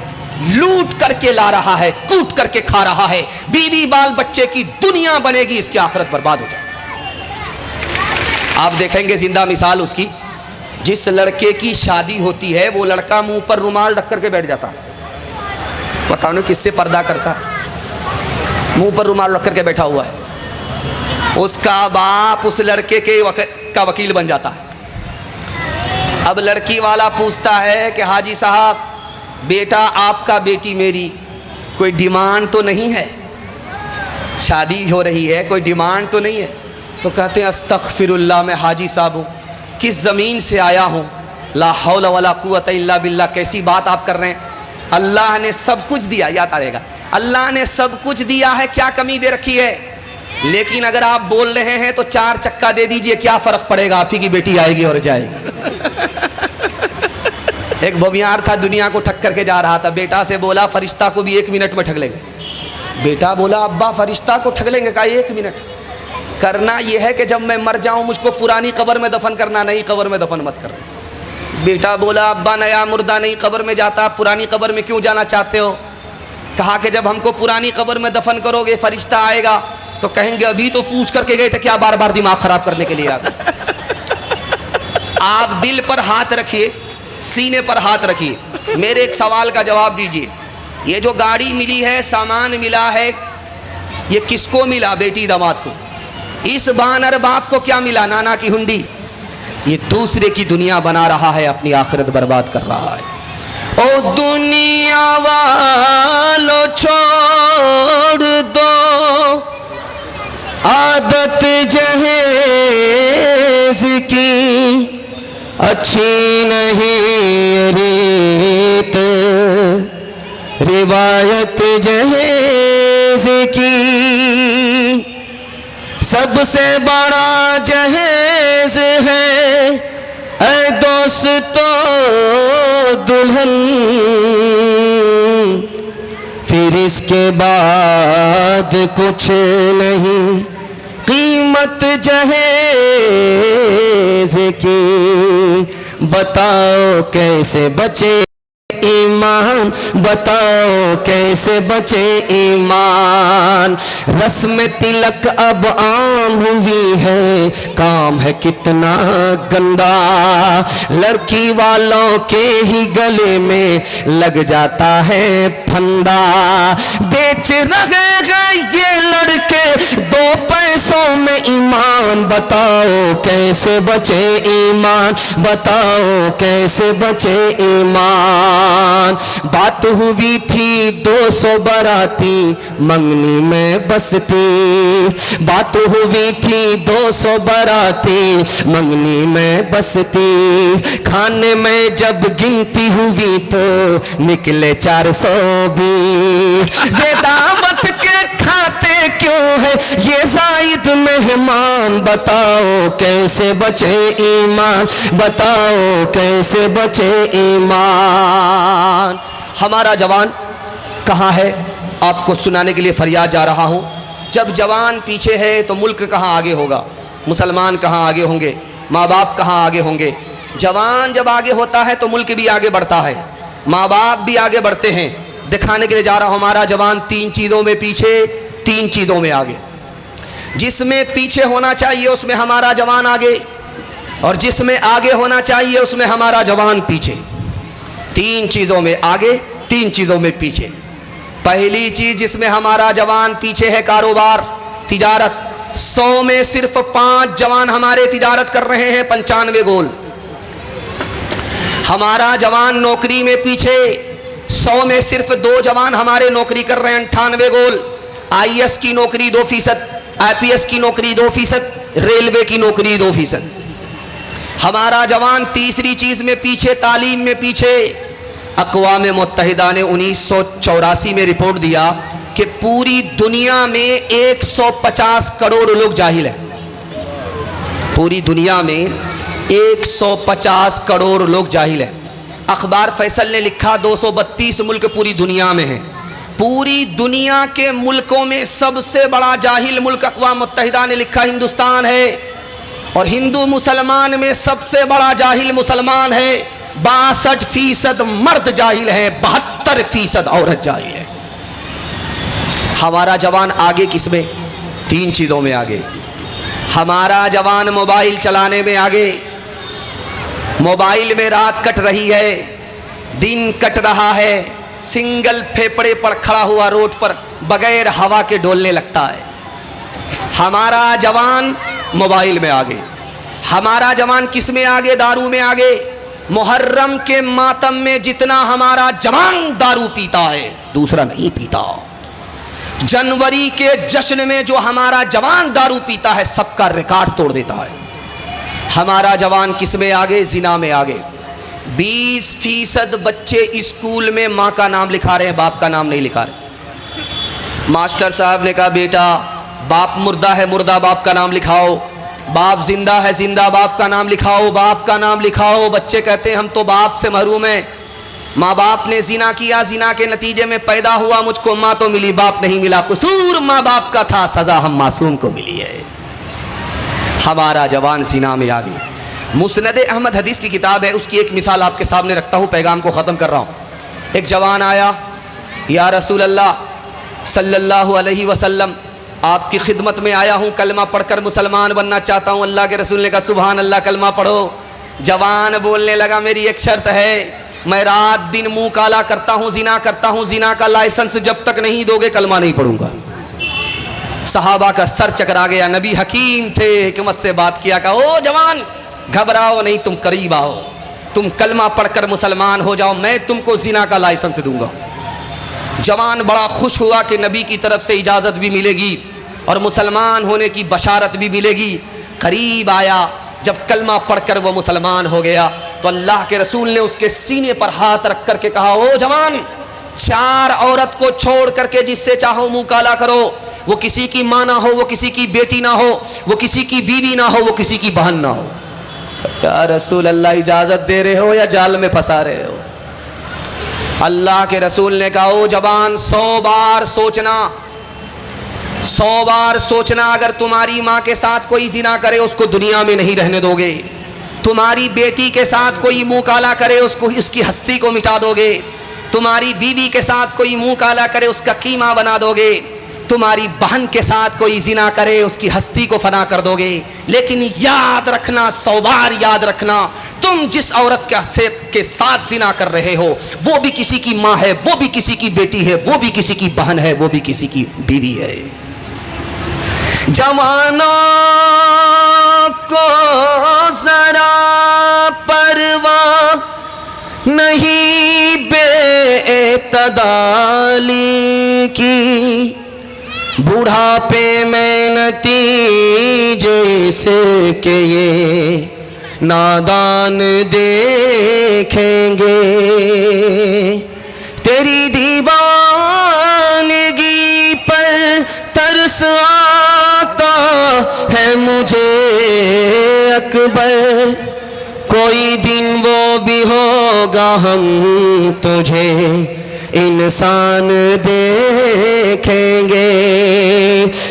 लूट करके ला रहा है, कूट करके खा रहा है। बीवी बाल बच्चे की दुनिया बनेगी, इसकी आखिरत बर्बाद हो जाएगी। आप देखेंगे जिंदा मिसाल उसकी, जिस लड़के की शादी होती है वो लड़का मुंह पर रुमाल रख करके बैठ जाता। बताओ ना किससे पर्दा करता? मुंह पर रुमाल रख करके बैठा हुआ है। उसका बाप उस लड़के का वकील बन जाता है। अब लड़की वाला पूछता है कि हाजी साहब, बेटा आपका बेटी मेरी, कोई डिमांड तो नहीं है? शादी हो रही है, कोई डिमांड तो नहीं है? तो कहते हैं अस्तगफिरुल्लाह, मैं हाजी साहब हूँ, किस ज़मीन से आया हूँ, ला हौला वला कुव्वता इल्ला बिल्लाह। कैसी बात आप कर रहे हैं? अल्लाह ने सब कुछ दिया, याद आएगा, अल्लाह ने सब कुछ दिया है, क्या कमी दे रखी है? लेकिन अगर आप बोल रहे हैं तो 4 चक्का दे दीजिए, क्या फ़र्क पड़ेगा, आप ही की बेटी आएगी और जाएगी। एक बमियार था, दुनिया को ठग करके जा रहा था, बेटा से बोला फरिश्ता को भी 1 मिनट में ठग लेंगे। बेटा बोला अब्बा फरिश्ता को ठग लेंगे? कहा 1 मिनट। करना यह है कि जब मैं मर जाऊं मुझको पुरानी कब्र में दफन करना, नई कब्र में दफन मत करना। बेटा बोला अब्बा नया मुर्दा नई कब्र में जाता, पुरानी कब्र में क्यों जाना चाहते हो? कहा कि जब हमको पुरानी कब्र में दफन करोगे फरिश्ता आएगा तो कहेंगे अभी तो पूछ करके गए थे, क्या बार बार दिमाग खराब करने के लिए आ गए? आप दिल पर हाथ रखिए, सीने पर हाथ रखिए, मेरे एक सवाल का जवाब दीजिए। ये जो गाड़ी मिली है, सामान मिला है, ये किसको मिला? बेटी दामाद को। इस बानर बाप को क्या मिला? नाना की हुंडी। ये दूसरे की दुनिया बना रहा है, अपनी आखिरत बर्बाद कर रहा है। ओ दुनिया वालों छोड़ दो आदत जहेज की, अच्छी नहीं रीत रिवायत जहेज की, सबसे बड़ा जहेज है ऐ दोस्तों दुल्हन, फिर इसके बाद कुछ नहीं कीमत जहेज की। बताओ कैसे बचे ईमान, बताओ कैसे बचे ईमान। रस्म तिलक अब आम हुई है, काम है कितना गंदा। लड़की वालों के ही गले में लग जाता है फंदा। बेच रहे हैं ये लड़के 2 पैसों में ईमान। बताओ कैसे बचे ईमान, बताओ कैसे बचे ईमान। बात हुई थी 200 बाराती मंगनी में बसती। बात हुई थी 200 बाराती मंगनी में बसती। खाने में जब गिनती हुई तो निकले 420। ये दावत के खाते क्यों है ये जायद मेहमान। बताओ कैसे बचे ईमान, बताओ कैसे बचे ईमान। हमारा जवान कहाँ है, आपको सुनाने के लिए फरियाद जा रहा हूँ। जब जवान पीछे है तो मुल्क कहाँ आगे होगा, मुसलमान कहाँ आगे होंगे, माँ बाप कहाँ आगे होंगे। जवान जब आगे होता है तो मुल्क भी आगे बढ़ता है, माँ बाप भी आगे बढ़ते हैं। दिखाने के लिए जा रहा हूँ, हमारा जवान 3 चीज़ों में पीछे, 3 चीज़ों में आगे। जिसमें पीछे होना चाहिए उसमें हमारा जवान आगे, और जिसमें आगे होना चाहिए उसमें हमारा जवान पीछे। 3 चीज़ों में आगे, 3 चीज़ों में पीछे। पहली चीज़ जिसमें हमारा जवान पीछे है कारोबार, तिजारत। 100 में सिर्फ 5 जवान हमारे तिजारत कर रहे हैं, 95 गोल। हमारा जवान नौकरी में पीछे, 100 में सिर्फ 2 जवान हमारे नौकरी कर रहे हैं, 98 गोल। IAS की नौकरी 2%, IPS की नौकरी 2%, रेलवे की नौकरी 2%। हमारा जवान तीसरी चीज़ में पीछे, तालीम में पीछे। अक़वाम मुत्तहिदा ने 1984 में रिपोर्ट दिया कि पूरी दुनिया में 150 करोड़ लोग जाहिल हैं। पूरी दुनिया में 150 करोड़ लोग जाहिल हैं। अखबार फैसल ने लिखा 232 मुल्क पूरी दुनिया में हैं। पूरी दुनिया के मुल्कों में सबसे बड़ा जाहिल मुल्क अक़वाम मुत्तहिदा ने लिखा हिंदुस्तान है। और हिंदू मुसलमान में सबसे बड़ा जाहिल मुसलमान है। 62% मर्द जाहिल है, 72% औरत जाहिल है। हमारा जवान आगे किसमें? 3 चीज़ों में आगे। हमारा जवान मोबाइल चलाने में आगे। मोबाइल में रात कट रही है, दिन कट रहा है, सिंगल फेफड़े पर खड़ा हुआ रोड पर बगैर हवा के डोलने लगता है। हमारा जवान मोबाइल में आगे। हमारा जवान किस में आगे? दारू में आगे। मुहर्रम के मातम में जितना हमारा जवान दारू पीता है, दूसरा नहीं पीता। जनवरी के जश्न में जो हमारा जवान दारू पीता है, सबका रिकॉर्ड तोड़ देता है। हमारा जवान किस में आगे? जिना में आगे। 20% बच्चे स्कूल में माँ का नाम लिखा रहे हैं, बाप का नाम नहीं लिखा रहे। मास्टर साहब ने कहा बेटा बाप मुर्दा है, मुर्दा बाप का नाम लिखाओ। बाप जिंदा है, जिंदा बाप का नाम लिखाओ, बाप का नाम लिखाओ। बच्चे कहते हैं हम तो बाप से महरूम हैं। माँ बाप ने जिना किया, जिना के नतीजे में पैदा हुआ, मुझको माँ तो मिली, बाप नहीं मिला। कसूर माँ बाप का था, सजा हम मासूम को मिली है। हमारा जवान जिना में आ गया। मुस्नद अहमद हदीस की किताब है, उसकी एक मिसाल आपके सामने रखता हूँ, पैगाम को ख़त्म कर रहा हूँ। एक जवान आया, या रसूल अल्लाह सल्लल्लाहु अलैहि वसल्लम, आपकी खिदमत में आया हूँ, कलमा पढ़कर मुसलमान बनना चाहता हूँ। अल्लाह के रसूल ने कहा सुभान अल्लाह, कलमा पढ़ो। जवान बोलने लगा मेरी एक शर्त है, मैं रात दिन मुँह काला करता हूँ, जिना करता हूँ, जिना का लाइसेंस जब तक नहीं दोगे कलमा नहीं पढ़ूंगा। सहाबा का सर चकरा गया। नबी हकीम थे, हिकमत से बात किया, कहा ओ जवान घबराओ नहीं, तुम करीब आओ, तुम कलमा पढ़कर मुसलमान हो जाओ, मैं तुमको जिना का लाइसेंस दूंगा। जवान बड़ा खुश हुआ कि नबी की तरफ से इजाज़त भी मिलेगी और मुसलमान होने की बशारत भी मिलेगी। करीब आया, जब कलमा पढ़कर वो मुसलमान हो गया तो अल्लाह के रसूल ने उसके सीने पर हाथ रख करके कहा ओ जवान, 4 औरत को छोड़ करके जिससे चाहो मुँह काला करो। वो किसी की माँ ना हो, वो किसी की बेटी ना हो, वो किसी की बीवी ना हो, वो किसी की बहन ना हो। या रसूल अल्लाह इजाज़त दे रहे हो या जाल में फंसा रहे हो? अल्लाह के रसूल ने कहा ओ जवान 100 बार सोचना, 100 बार सोचना, अगर तुम्हारी माँ के साथ कोई जिना करे उसको दुनिया में नहीं रहने दोगे। तुम्हारी बेटी के साथ कोई मुँह काला करे उसको, इसकी हस्ती को मिटा दोगे। तुम्हारी बीवी के साथ कोई मुँह काला करे उसका कीमा बना दोगे। तुम्हारी बहन के साथ कोई जिना करे उसकी हस्ती को फना कर दोगे। लेकिन याद रखना, 100 बार याद रखना, तुम जिस औरत के साथ जिना कर रहे हो वो भी किसी की माँ है, वो भी किसी की बेटी है, वो भी किसी की बहन है, वो भी किसी की बीवी है। जवानों को जरा परवाह नहीं बेतदाली की, बुढ़ापे में नतीजे से के ये नादान देखेंगे। तेरी दीवानगी पर तरस आता है मुझे अकबर, कोई दिन वो भी होगा हम तुझे इंसान देखेंगे।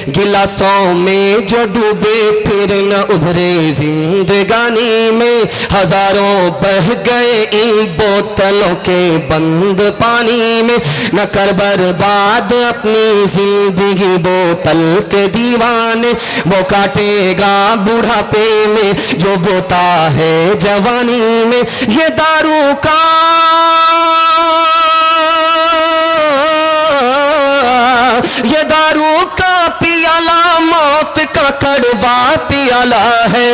गिलासों में जो डूबे फिर न उभरे जिंदगानी में, हजारों बह गए इन बोतलों के बंद पानी में। न कर बर्बाद अपनी जिंदगी बोतल के दीवाने, वो काटेगा बुढ़ापे में जो बोता है जवानी में। ये दारू का ये दारू का पियाला मौत का कड़वा पियाला है।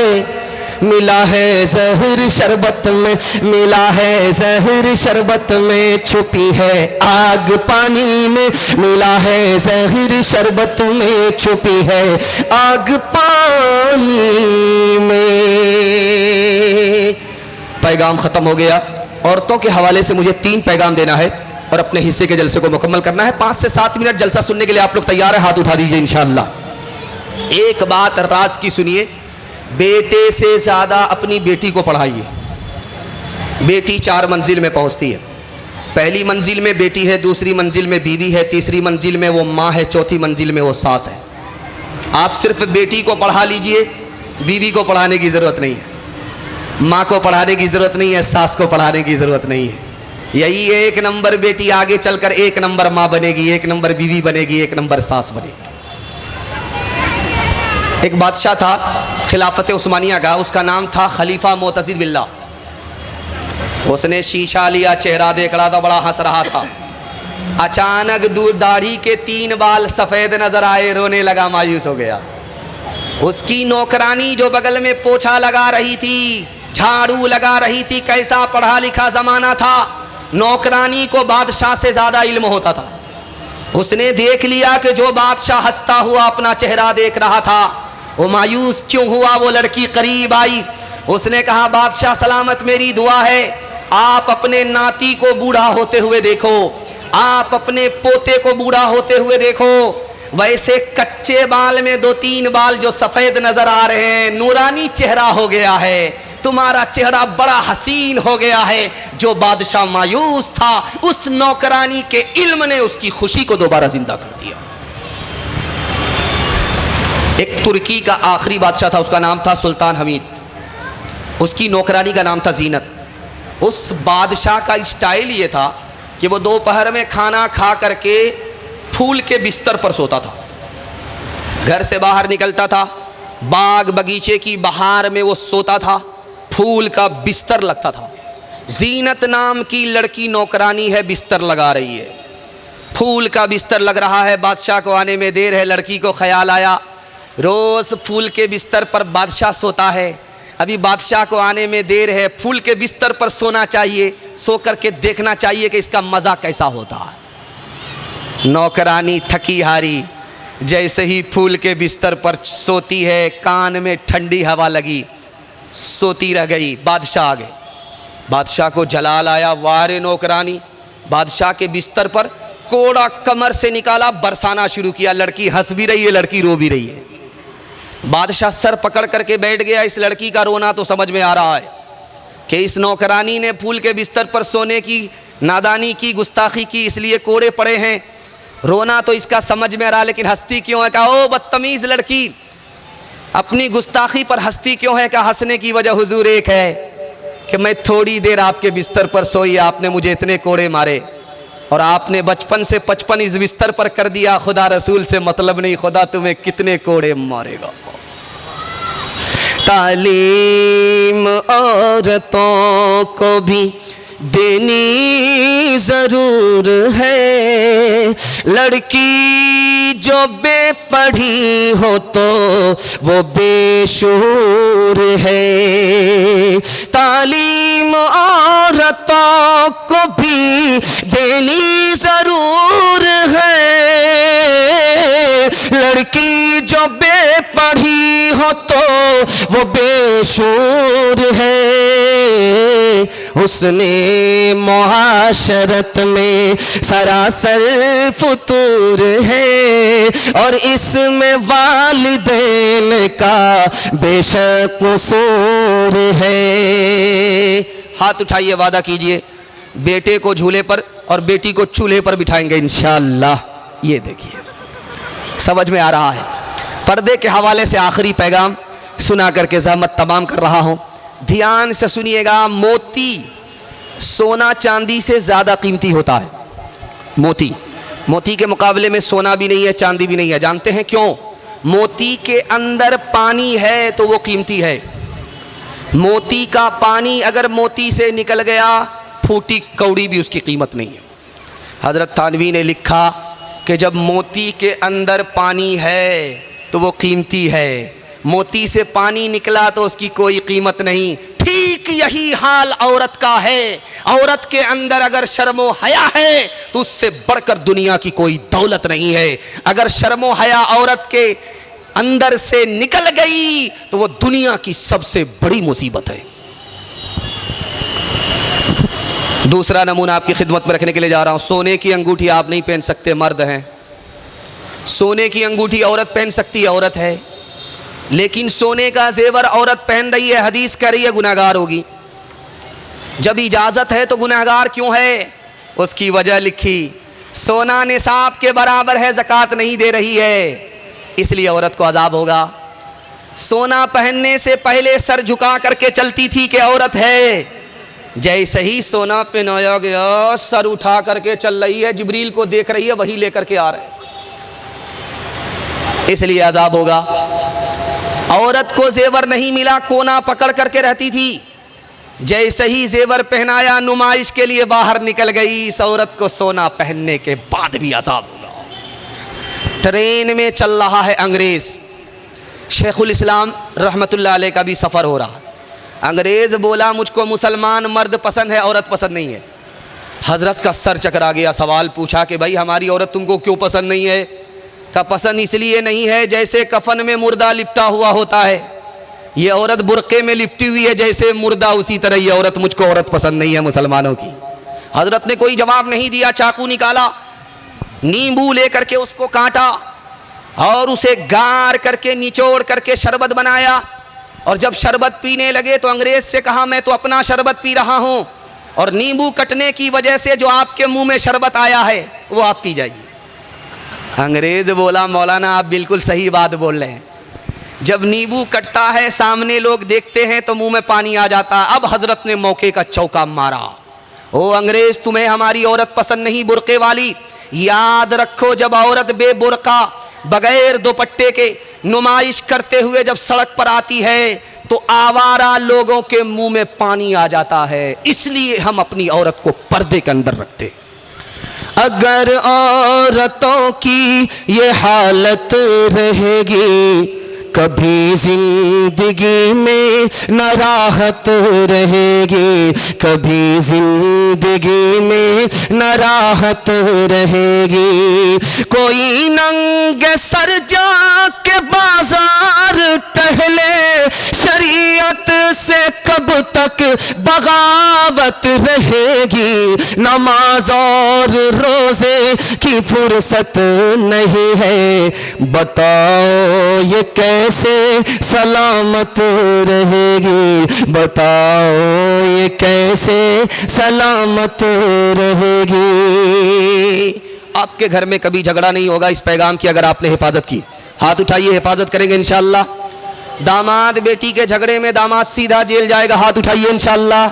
मिला है जहर शरबत में, मिला है जहर शरबत में, छुपी है आग पानी में। मिला है जहर शरबत में, छुपी है आग पानी में। पैगाम ख़त्म हो गया। औरतों के हवाले से मुझे 3 पैगाम देना है। और अपने हिस्से के जलसे को मुकम्मल करना है। 5 से 7 मिनट जलसा सुनने के लिए आप लोग तैयार हैं? हाथ उठा दीजिए इंशाअल्लाह। एक बात राज की सुनिए, बेटे से ज़्यादा अपनी बेटी को पढ़ाइए। बेटी 4 मंजिल में पहुंचती है। पहली मंजिल में बेटी है, दूसरी मंजिल में बीवी है, तीसरी मंजिल में वो माँ है, चौथी मंजिल में वो सास है। आप सिर्फ बेटी को पढ़ा लीजिए, बीवी को पढ़ाने की ज़रूरत नहीं है, माँ को पढ़ाने की ज़रूरत नहीं है, सास को पढ़ाने की ज़रूरत नहीं है। यही 1 नंबर बेटी आगे चलकर 1 नंबर माँ बनेगी, 1 नंबर बीवी बनेगी, 1 नंबर सास बनेगी। एक बादशाह था खिलाफत उस्मानिया का, उसका नाम था खलीफा मोतज़िद बिल्लाह। उसने शीशा लिया, चेहरा देख रहा था, बड़ा हंस रहा था। अचानक दूर दाढ़ी के 3 बाल सफ़ेद नजर आए, रोने लगा, मायूस हो गया। उसकी नौकरानी जो बगल में पोछा लगा रही थी, झाड़ू लगा रही थी, कैसा पढ़ा लिखा ज़माना था, नौकरानी को बादशाह से ज़्यादा इल्म होता था। उसने देख लिया कि जो बादशाह हंसता हुआ अपना चेहरा देख रहा था, वो मायूस क्यों हुआ। वो लड़की करीब आई, उसने कहा, बादशाह सलामत, मेरी दुआ है, आप अपने नाती को बूढ़ा होते हुए देखो, आप अपने पोते को बूढ़ा होते हुए देखो। वैसे कच्चे बाल में 2-3 बाल जो सफ़ेद नज़र आ रहे हैं, नूरानी चेहरा हो गया है, तुम्हारा चेहरा बड़ा हसीन हो गया है। जो बादशाह मायूस था, उस नौकरानी के इल्म ने उसकी खुशी को दोबारा जिंदा कर दिया। एक तुर्की का आखिरी बादशाह था, उसका नाम था सुल्तान हमीद। उसकी नौकरानी का नाम था जीनत। उस बादशाह का स्टाइल ये था कि वो दोपहर में खाना खा करके फूल के बिस्तर पर सोता था। घर से बाहर निकलता था, बाग बगीचे की बहार में वो सोता था, फूल का बिस्तर लगता था। जीनत नाम की लड़की नौकरानी है, बिस्तर लगा रही है, फूल का बिस्तर लग रहा है। बादशाह को आने में देर है। लड़की को ख्याल आया, रोज़ फूल के बिस्तर पर बादशाह सोता है, अभी बादशाह को आने में देर है, फूल के बिस्तर पर सोना चाहिए, सो करके देखना चाहिए कि इसका मज़ा कैसा होता है। नौकरानी थकी हारी जैसे ही फूल के बिस्तर पर सोती है, कान में ठंडी हवा लगी, सोती रह गई। बादशाह आ गए। बादशाह को जलाल आया, वारे नौकरानी, बादशाह के बिस्तर पर कोड़ा कमर से निकाला, बरसाना शुरू किया। लड़की हंस भी रही है, लड़की रो भी रही है। बादशाह सर पकड़ करके बैठ गया। इस लड़की का रोना तो समझ में आ रहा है कि इस नौकरानी ने फूल के बिस्तर पर सोने की नादानी की, गुस्ताखी की, इसलिए कोड़े पड़े हैं। रोना तो इसका समझ में आ रहा, लेकिन हंसती क्यों है? कहा, ओ बदतमीज़ लड़की, अपनी गुस्ताखी पर हंसती क्यों है? कहा, हंसने की वजह हुजूर एक है कि मैं थोड़ी देर आपके बिस्तर पर सोई, आपने मुझे इतने कोड़े मारे, और आपने बचपन से 55 इस बिस्तर पर कर दिया। खुदा रसूल से मतलब नहीं, खुदा तुम्हें कितने कोड़े मारेगा। तालीम औरतों को भी देनी ज़रूर है, लड़की जो बेपढ़ी हो तो वो बेशूर है। तालीम औरतों को भी देनी ज़रूर है, लड़की जो बेपढ़ी हो तो वो बेशूर है। उसने मुआशरत में सरासर फुतूर है, और इसमें वालिदैन का बेशक कसूर है। हाथ उठाइए, वादा कीजिए बेटे को झूले पर और बेटी को चूल्हे पर बिठाएंगे इंशाअल्लाह। ये देखिए, समझ में आ रहा है। पर्दे के हवाले से आखिरी पैगाम सुना करके ज़हमत तमाम कर रहा हूँ, ध्यान से सुनिएगा। मोती सोना चांदी से ज़्यादा कीमती होता है। मोती के मुकाबले में सोना भी नहीं है, चांदी भी नहीं है। जानते हैं क्यों? मोती के अंदर पानी है तो वो कीमती है। मोती का पानी अगर मोती से निकल गया, फूटी कौड़ी भी उसकी कीमत नहीं है। हज़रत थानवी ने लिखा कि जब मोती के अंदर पानी है तो वो कीमती है, मोती से पानी निकला तो उसकी कोई कीमत नहीं। ठीक यही हाल औरत का है। औरत के अंदर अगर शर्मो हया है तो उससे बढ़कर दुनिया की कोई दौलत नहीं है। अगर शर्मो हया औरत के अंदर से निकल गई तो वो दुनिया की सबसे बड़ी मुसीबत है। दूसरा नमूना आपकी खिदमत में रखने के लिए जा रहा हूँ। सोने की अंगूठी आप नहीं पहन सकते, मर्द हैं। सोने की अंगूठी औरत पहन सकती है, औरत है। लेकिन सोने का जेवर औरत पहन रही है, हदीस कह रही है गुनहगार होगी। जब इजाज़त है तो गुनहगार क्यों है? उसकी वजह लिखी, सोना निसाब के बराबर है, ज़कात नहीं दे रही है, इसलिए औरत को अजाब होगा। सोना पहनने से पहले सर झुका करके चलती थी कि औरत है, जैसे ही सोना पहनाया गया सर उठा करके चल रही है, जिब्रील को देख रही है, वही लेकर के आ रहे हैं, इसलिए अजाब होगा। औरत को जेवर नहीं मिला, कोना पकड़ करके रहती थी, जैसे ही जेवर पहनाया नुमाइश के लिए बाहर निकल गई। इस औरत को सोना पहनने के बाद भी अजाब होगा। ट्रेन में चल रहा है अंग्रेज़, शेखुल इस्लाम रहमतुल्लाह अलैह का भी सफ़र हो रहा। अंग्रेज़ बोला मुझको मुसलमान मर्द पसंद है, औरत पसंद नहीं है। हज़रत का सर चकरा गया। सवाल पूछा कि भाई हमारी औरत तुमको क्यों पसंद नहीं है? का पसंद इसलिए नहीं है जैसे कफन में मुर्दा लिपटा हुआ होता है, ये औरत बुर्के में लिपटी हुई है जैसे मुर्दा, उसी तरह ये औरत, मुझको औरत पसंद नहीं है मुसलमानों की। हज़रत ने कोई जवाब नहीं दिया, चाकू निकाला, नींबू लेकर के उसको काटा और उसे गार करके निचोड़ करके शरबत बनाया। और जब शरबत पीने लगे तो अंग्रेज़ से कहा मैं तो अपना शरबत पी रहा हूँ और नींबू कटने की वजह से जो आपके मुंह में शरबत आया है वो आप पी जाइए। अंग्रेज़ बोला मौलाना आप बिल्कुल सही बात बोल रहे हैं, जब नींबू कटता है सामने लोग देखते हैं तो मुंह में पानी आ जाता है। अब हज़रत ने मौके का चौका मारा, ओ अंग्रेज़ तुम्हें हमारी औरत पसंद नहीं बुर्के वाली, याद रखो जब औरत बेबुर्का बगैर दुपट्टे के नुमाइश करते हुए जब सड़क पर आती है तो आवारा लोगों के मुंह में पानी आ जाता है, इसलिए हम अपनी औरत को पर्दे के अंदर रखते। अगर औरतों की ये हालत रहेगी कभी जिंदगी में न राहत रहेगी, कभी जिंदगी में न राहत रहेगी। कोई नंगे सर जाके बाजार टहले, शरीयत से कब तक बगावत रहेगी। नमाज और रोजे की फुर्सत नहीं है, बताओ ये कैसे सलामत रहेगी, बताओ ये कैसे सलामत रहेगी। आपके घर में कभी झगड़ा नहीं होगा इस पैगाम की अगर आपने हिफाजत की। हाथ उठाइए, हिफाजत करेंगे इंशाअल्लाह। दामाद बेटी के झगड़े में दामाद सीधा जेल जाएगा, हाथ उठाइए इंशाअल्लाह।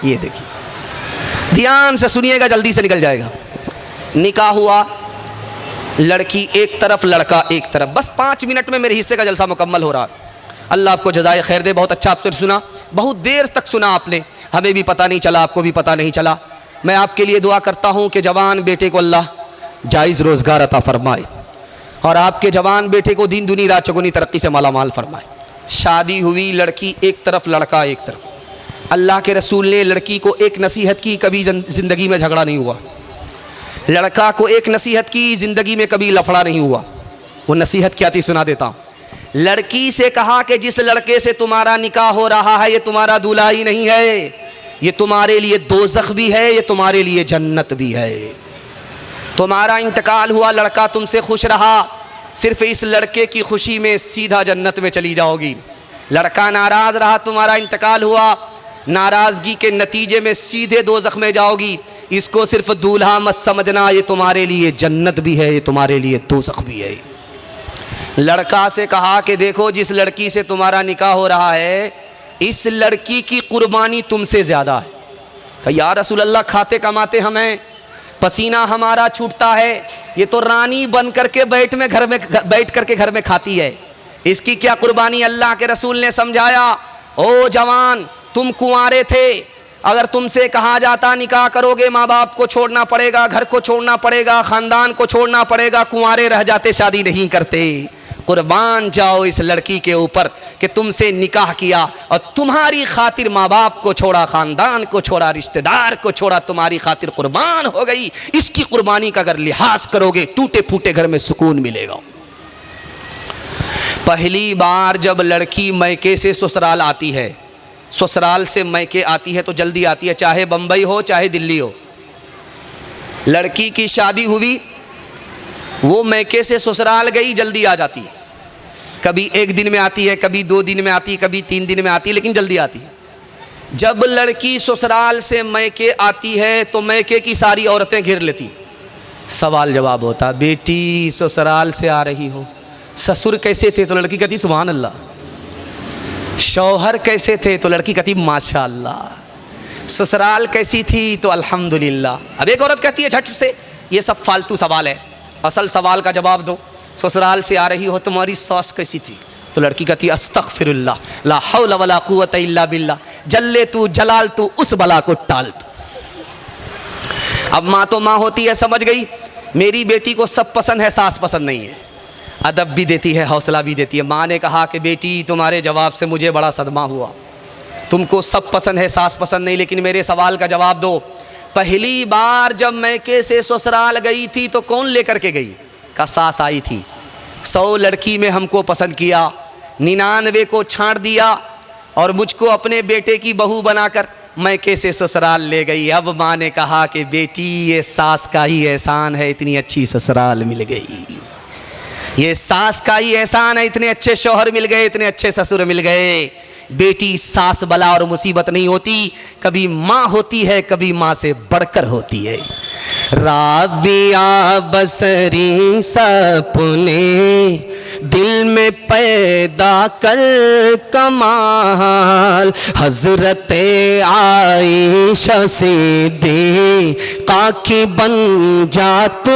ये देखिए, ध्यान से सुनिएगा, जल्दी से निकल जाएगा। निकाह हुआ, लड़की एक तरफ लड़का एक तरफ, बस 5 मिनट में मेरे हिस्से का जलसा मुकम्मल हो रहा। अल्लाह आपको जज़ाए खैर दे, बहुत अच्छा आपसे सुना, बहुत देर तक सुना आपने, हमें भी पता नहीं चला, आपको भी पता नहीं चला। मैं आपके लिए दुआ करता हूँ कि जवान बेटे को अल्लाह जायज़ रोज़गार अता फरमाए और आपके जवान बेटे को दीन दुनी रात चौगुनी तरक्की से मालामाल फरमाए। शादी हुई, लड़की एक तरफ लड़का एक तरफ। अल्लाह के रसूल ने लड़की को एक नसीहत की, कभी ज़िंदगी में झगड़ा नहीं हुआ। लड़का को एक नसीहत की, ज़िंदगी में कभी लफड़ा नहीं हुआ। वो नसीहत क्या थी सुना देता हूँ। लड़की से कहा कि जिस लड़के से तुम्हारा निकाह हो रहा है ये तुम्हारा दूल्हा ही नहीं है, ये तुम्हारे लिए दोज़ख भी है, ये तुम्हारे लिए जन्नत भी है। तुम्हारा इंतकाल हुआ, लड़का तुमसे खुश रहा, सिर्फ इस लड़के की खुशी में सीधा जन्नत में चली जाओगी। लड़का नाराज़ रहा, तुम्हारा इंतकाल हुआ, नाराज़गी के नतीजे में सीधे दोज़ख में जाओगी। इसको सिर्फ दूल्हा मत समझना, ये तुम्हारे लिए जन्नत भी है, ये तुम्हारे लिए दोज़ख भी है। लड़का से कहा कि देखो जिस लड़की से तुम्हारा निकाह हो रहा है इस लड़की की कुर्बानी तुमसे ज़्यादा है। कहा या रसूल अल्लाह, खाते कमाते हमें, पसीना हमारा छूटता है, ये तो रानी बन करके बैठ करके घर में खाती है, इसकी क्या कुर्बानी। अल्लाह के रसूल ने समझाया, ओ जवान तुम कुंवारे थे, अगर तुमसे कहा जाता निकाह करोगे माँ बाप को छोड़ना पड़ेगा, घर को छोड़ना पड़ेगा, ख़ानदान को छोड़ना पड़ेगा, कुंवारे रह जाते, शादी नहीं करते। कुर्बान जाओ इस लड़की के ऊपर कि तुमसे निकाह किया और तुम्हारी खातिर माँ बाप को छोड़ा, ख़ानदान को छोड़ा, रिश्तेदार को छोड़ा, तुम्हारी खातिर कुर्बान हो गई। इसकी कुर्बानी का अगर लिहाज करोगे टूटे फूटे घर में सुकून मिलेगा। पहली बार जब लड़की मैके से ससुराल आती है ससुराल से मैके आती है तो जल्दी आती है, चाहे बम्बई हो चाहे दिल्ली हो। लड़की की शादी हुई, वो मैके से ससुराल गई, जल्दी आ जाती है। कभी 1 दिन में आती है, कभी 2 दिन में आती है, कभी 3 दिन में आती है, लेकिन जल्दी आती है। जब लड़की ससुराल से मैके आती है तो मैके की सारी औरतें घेर लेती। सवाल जवाब होता, बेटी ससुराल से आ रही हो, ससुर कैसे थे? तो लड़की कहती सुभान अल्लाह। शौहर कैसे थे? तो लड़की कहती माशाअल्लाह। ससुराल कैसी थी? तो अल्हम्दुलिल्लाह। अब एक औरत कहती है झट से, ये सब फालतू सवाल है, असल सवाल का जवाब दो। ससुराल से आ रही हो, तुम्हारी सास कैसी थी? तो लड़की कहती अस्तगफिरुल्लाह, ला हौला वला कुव्वता इल्ला बिल्लाह। जल्ले तू जलाल तू, उस बला को टाल तू। अब माँ तो माँ होती है, समझ गई मेरी बेटी को सब पसंद है, सास पसंद नहीं है। अदब भी देती है, हौसला भी देती है। माँ ने कहा कि बेटी तुम्हारे जवाब से मुझे बड़ा सदमा हुआ, तुमको सब पसंद है, सास पसंद नहीं, लेकिन मेरे सवाल का जवाब दो। पहली बार जब मैके से ससुराल गई थी तो कौन लेकर के गई? का सास आई थी। 100 लड़की में हमको पसंद किया, 99 को छांट दिया और मुझको अपने बेटे की बहू बनाकर मैके से ससुराल ले गई। अब माँ ने कहा कि बेटी ये सास का ही एहसान है, इतनी अच्छी ससुराल मिल गई। ये सास का ही एहसान है, इतने अच्छे शौहर मिल गए, इतने अच्छे ससुर मिल गए। बेटी सास बला और मुसीबत नहीं होती, कभी माँ होती है, कभी माँ से बढ़कर होती है। राबिया बसरी सपने दिल में पैदा कर कमाल, हजरत आयशा सिद्दीक़ा की बन जा तू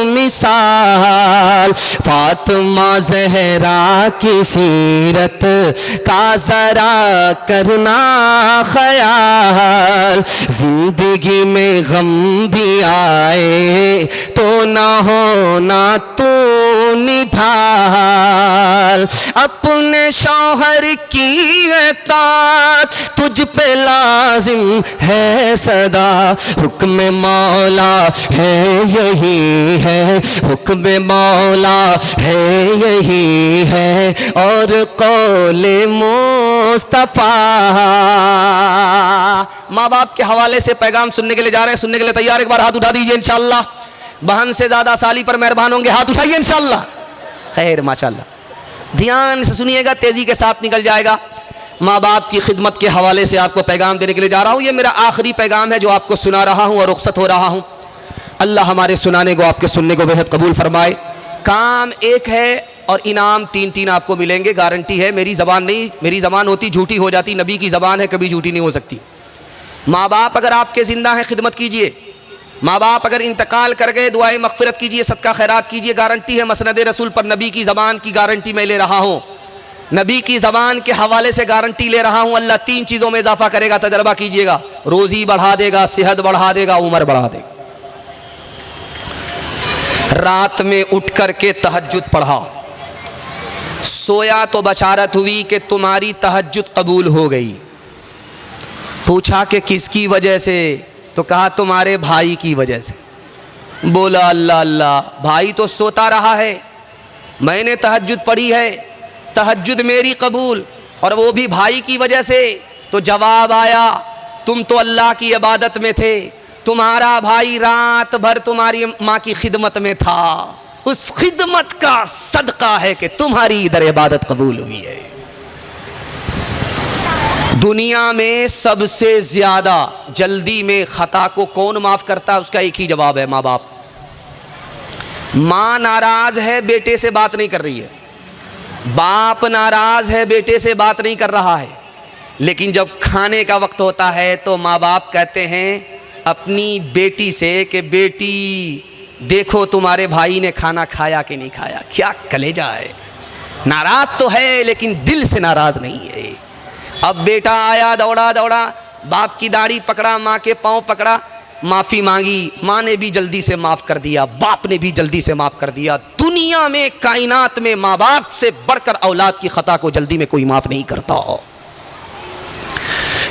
मिसाल। फातिमा ज़हरा की सीरत का जरा करना ख्याल, जिंदगी में गम भी आए तो ना होना तू निढाल। अपने शौहर की अताअत तुझ पे लाजिम है सदा, हुक्म मौला है यही है, हुक्म मौला है यही है, और कौले मुस्तफा। माँ बाप के हवाले से पैगाम सुनने के लिए जा रहे हैं, सुनने के लिए तैयार? एक बार हाथ उठा दीजिए इंशाअल्लाह। बहन से ज़्यादा साली पर मेहरबान होंगे, हाथ उठाइए इंशाअल्लाह। खैर माशाअल्लाह, ध्यान से सुनिएगा, तेज़ी के साथ निकल जाएगा। माँ बाप की खिदमत के हवाले से आपको पैगाम देने के लिए जा रहा हूँ। ये मेरा आखिरी पैगाम है जो आपको सुना रहा हूँ और रुखसत हो रहा हूँ। अल्लाह हमारे सुनाने को, आपके सुनने को बेहद कबूल फरमाए। काम एक है और इनाम 3-3 आपको मिलेंगे, गारंटी है। मेरी ज़बान नहीं, मेरी ज़बान होती झूठी हो जाती, नबी की ज़बान है, कभी झूठी नहीं हो सकती। माँ बाप अगर आपके ज़िंदा हैं, खिदमत कीजिए। माँ बाप अगर इंतकाल कर गए, दुआए मग़फ़िरत कीजिए, सदका खैरात कीजिए। गारंटी है मसनद रसूल पर, नबी की ज़बान की गारंटी मैं ले रहा हूँ, नबी की ज़बान के हवाले से गारंटी ले रहा हूँ। अल्लाह 3 चीज़ों में इजाफा करेगा, तजर्बा कीजिएगा। रोज़ी बढ़ा देगा, सेहत बढ़ा देगा, उम्र बढ़ा देगा। रात में उठ कर के तहज्जुद पढ़ा, सोया तो बशारत हुई कि तुम्हारी तहज्जुद कबूल हो गई। पूछा कि किसकी वजह से? तो कहा तुम्हारे भाई की वजह से। बोला अल्लाह अल्लाह, भाई तो सोता रहा है, मैंने तहज्जुद पढ़ी है, तहज्जुद मेरी कबूल, और वो भी भाई की वजह से। तो जवाब आया, तुम तो अल्लाह की इबादत में थे, तुम्हारा भाई रात भर तुम्हारी माँ की खिदमत में था, उस खिदमत का सदका है कि तुम्हारी इधर इबादत कबूल हुई है। दुनिया में सबसे ज़्यादा जल्दी में ख़ता को कौन माफ़ करता है? उसका एक ही जवाब है, माँ बाप। माँ नाराज़ है, बेटे से बात नहीं कर रही है, बाप नाराज़ है, बेटे से बात नहीं कर रहा है, लेकिन जब खाने का वक्त होता है तो माँ बाप कहते हैं अपनी बेटी से कि बेटी देखो तुम्हारे भाई ने खाना खाया कि नहीं खाया। क्या कलेजा है, नाराज़ तो है लेकिन दिल से नाराज़ नहीं है। अब बेटा आया दौड़ा दौड़ा, बाप की दाढ़ी पकड़ा, माँ के पाँव पकड़ा, माफ़ी मांगी, माँ ने भी जल्दी से माफ़ कर दिया, बाप ने भी जल्दी से माफ़ कर दिया। दुनिया में, कायनात में माँ बाप से बढ़कर औलाद की ख़ता को जल्दी में कोई माफ़ नहीं करता।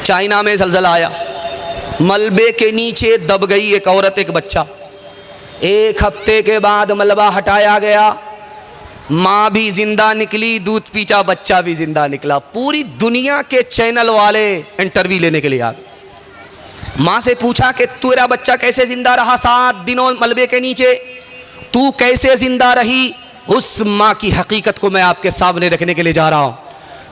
चाइना में ज़लज़ला आया, मलबे के नीचे दब गई एक औरत, एक बच्चा। 1 हफ्ते के बाद मलबा हटाया गया, माँ भी जिंदा निकली, दूध पीचा बच्चा भी जिंदा निकला। पूरी दुनिया के चैनल वाले इंटरव्यू लेने के लिए आ गए। माँ से पूछा कि तेरा बच्चा कैसे जिंदा रहा 7 दिनों मलबे के नीचे, तू कैसे जिंदा रही? उस माँ की हकीकत को मैं आपके सामने रखने के लिए जा रहा हूँ।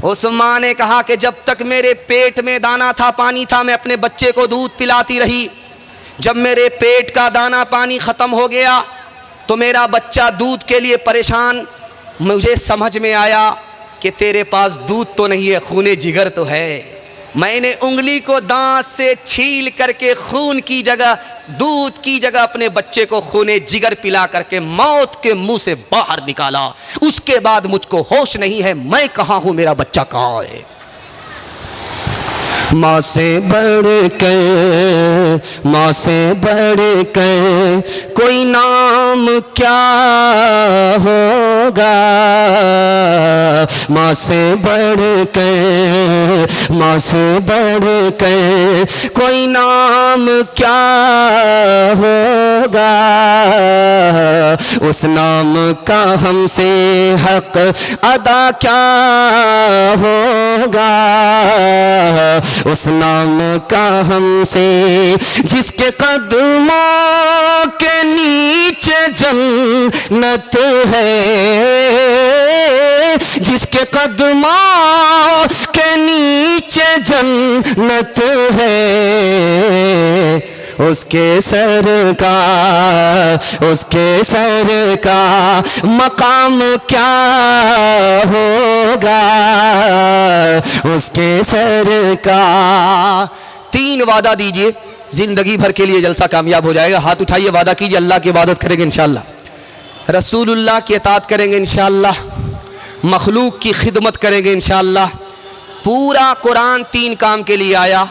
उस माँ ने कहा कि जब तक मेरे पेट में दाना था, पानी था, मैं अपने बच्चे को दूध पिलाती रही। जब मेरे पेट का दाना पानी ख़त्म हो गया तो मेरा बच्चा दूध के लिए परेशान। मुझे समझ में आया कि तेरे पास दूध तो नहीं है, खूने जिगर तो है। मैंने उंगली को दांत से छील करके खून की जगह, दूध की जगह अपने बच्चे को खूने जिगर पिला करके मौत के मुंह से बाहर निकाला। उसके बाद मुझको होश नहीं है, मैं कहाँ हूँ, मेरा बच्चा कहाँ है। माँ से बढ़ कर, माँ से बढ़ कर कोई नाम क्या होगा। माँ से बढ़ कर, माँ से बढ़ कर कोई नाम क्या होगा। उस नाम का हमसे हक अदा क्या होगा। उस नाम का हमसे, जिसके कदमों के नीचे जन्नत है, जिसके कदमों के नीचे जन्नत है, उसके सर का, उसके सर का मकाम क्या होगा। उसके सर का 3 वादा दीजिए, जिंदगी भर के लिए जलसा कामयाब हो जाएगा। हाथ उठाइए, वादा कीजिए। अल्लाह की इबादत करेंगे इंशाअल्लाह, रसूलुल्लाह की इताअत करेंगे इंशाअल्लाह, मखलूक की खिदमत करेंगे इंशाअल्लाह। पूरा कुरान 3 काम के लिए आया।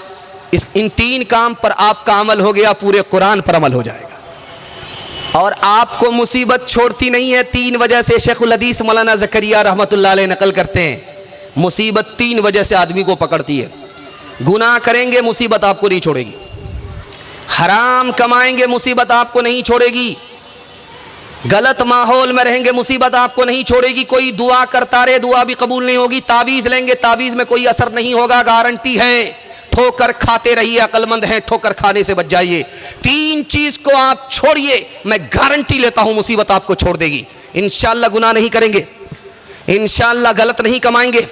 इन 3 काम पर आपका अमल हो गया, पूरे कुरान पर अमल हो जाएगा और आपको मुसीबत छोड़ती नहीं है। 3 वजह से शेखुल हदीस मौलाना ज़करिया रहमतुल्लाह अलैह नकल करते हैं, मुसीबत 3 वजह से आदमी को पकड़ती है। गुनाह करेंगे, मुसीबत आपको नहीं छोड़ेगी। हराम कमाएंगे, मुसीबत आपको नहीं छोड़ेगी। गलत माहौल में रहेंगे, मुसीबत आपको नहीं छोड़ेगी। कोई दुआ करता रहे, दुआ भी कबूल नहीं होगी। तावीज़ लेंगे, तावीज़ में कोई असर नहीं होगा, गारंटी है। ठोकर खाते रहिए, अक्लमंद है, ठोकर खाने से बच जाइए। 3 चीज को आप छोड़िए, मैं गारंटी लेता हूं मुसीबत आपको छोड़ देगी। इंशाअल्लाह गुनाह नहीं करेंगे, इंशाअल्लाह गलत नहीं कमाएंगे,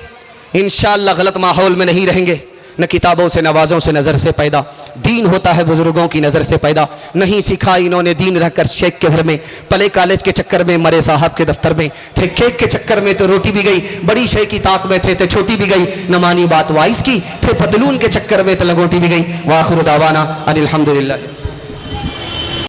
इंशाअल्लाह गलत माहौल में नहीं रहेंगे। न किताबों से, नवाज़ों से नज़र से पैदा, दीन होता है बुजुर्गों की नज़र से पैदा। नहीं सीखा इन्होंने दीन रहकर शेख के घर में, पले कॉलेज के चक्कर में, मरे साहब के दफ्तर में थे, केक के चक्कर में तो रोटी भी गई, बड़ी शेख की ताक में थे तो छोटी भी गई, न मानी बात वाइस की, थे पतलून के चक्कर में तो लंगोटी भी गई। वाखिर दावाना अनिल हम्दुलिल्लाह।